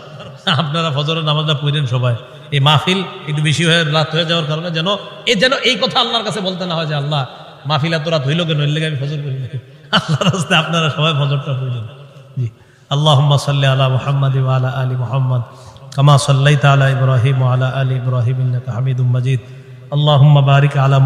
আপনারা ফজরের নামাজটা পড়েন সবাই। এই মাহফিল একটু বেশি হয়ে রাত হয়ে যাওয়ার কারণে যেন এই কথা আল্লাহর কাছে বলতে না হয় যে আল্লাহ মাহফিল এত রাত হইল কেন, এর লেগে আমি ফজর পড়ি না। আল্লাহর হস্তে আপনারা সবাই ফজরটা পড়েন। জি, আল্লাহুম্মা সাল্লি আলা মুহাম্মাদি ওয়া আলা আলি মুহাম্মাদ কামা সাল্লাইতা আলা ইব্রাহিম ওয়া আলা আলি ইব্রাহিম ইন্নাকা হামিদুম মাজিদ। আল্লাহুম্মা বারিক আলা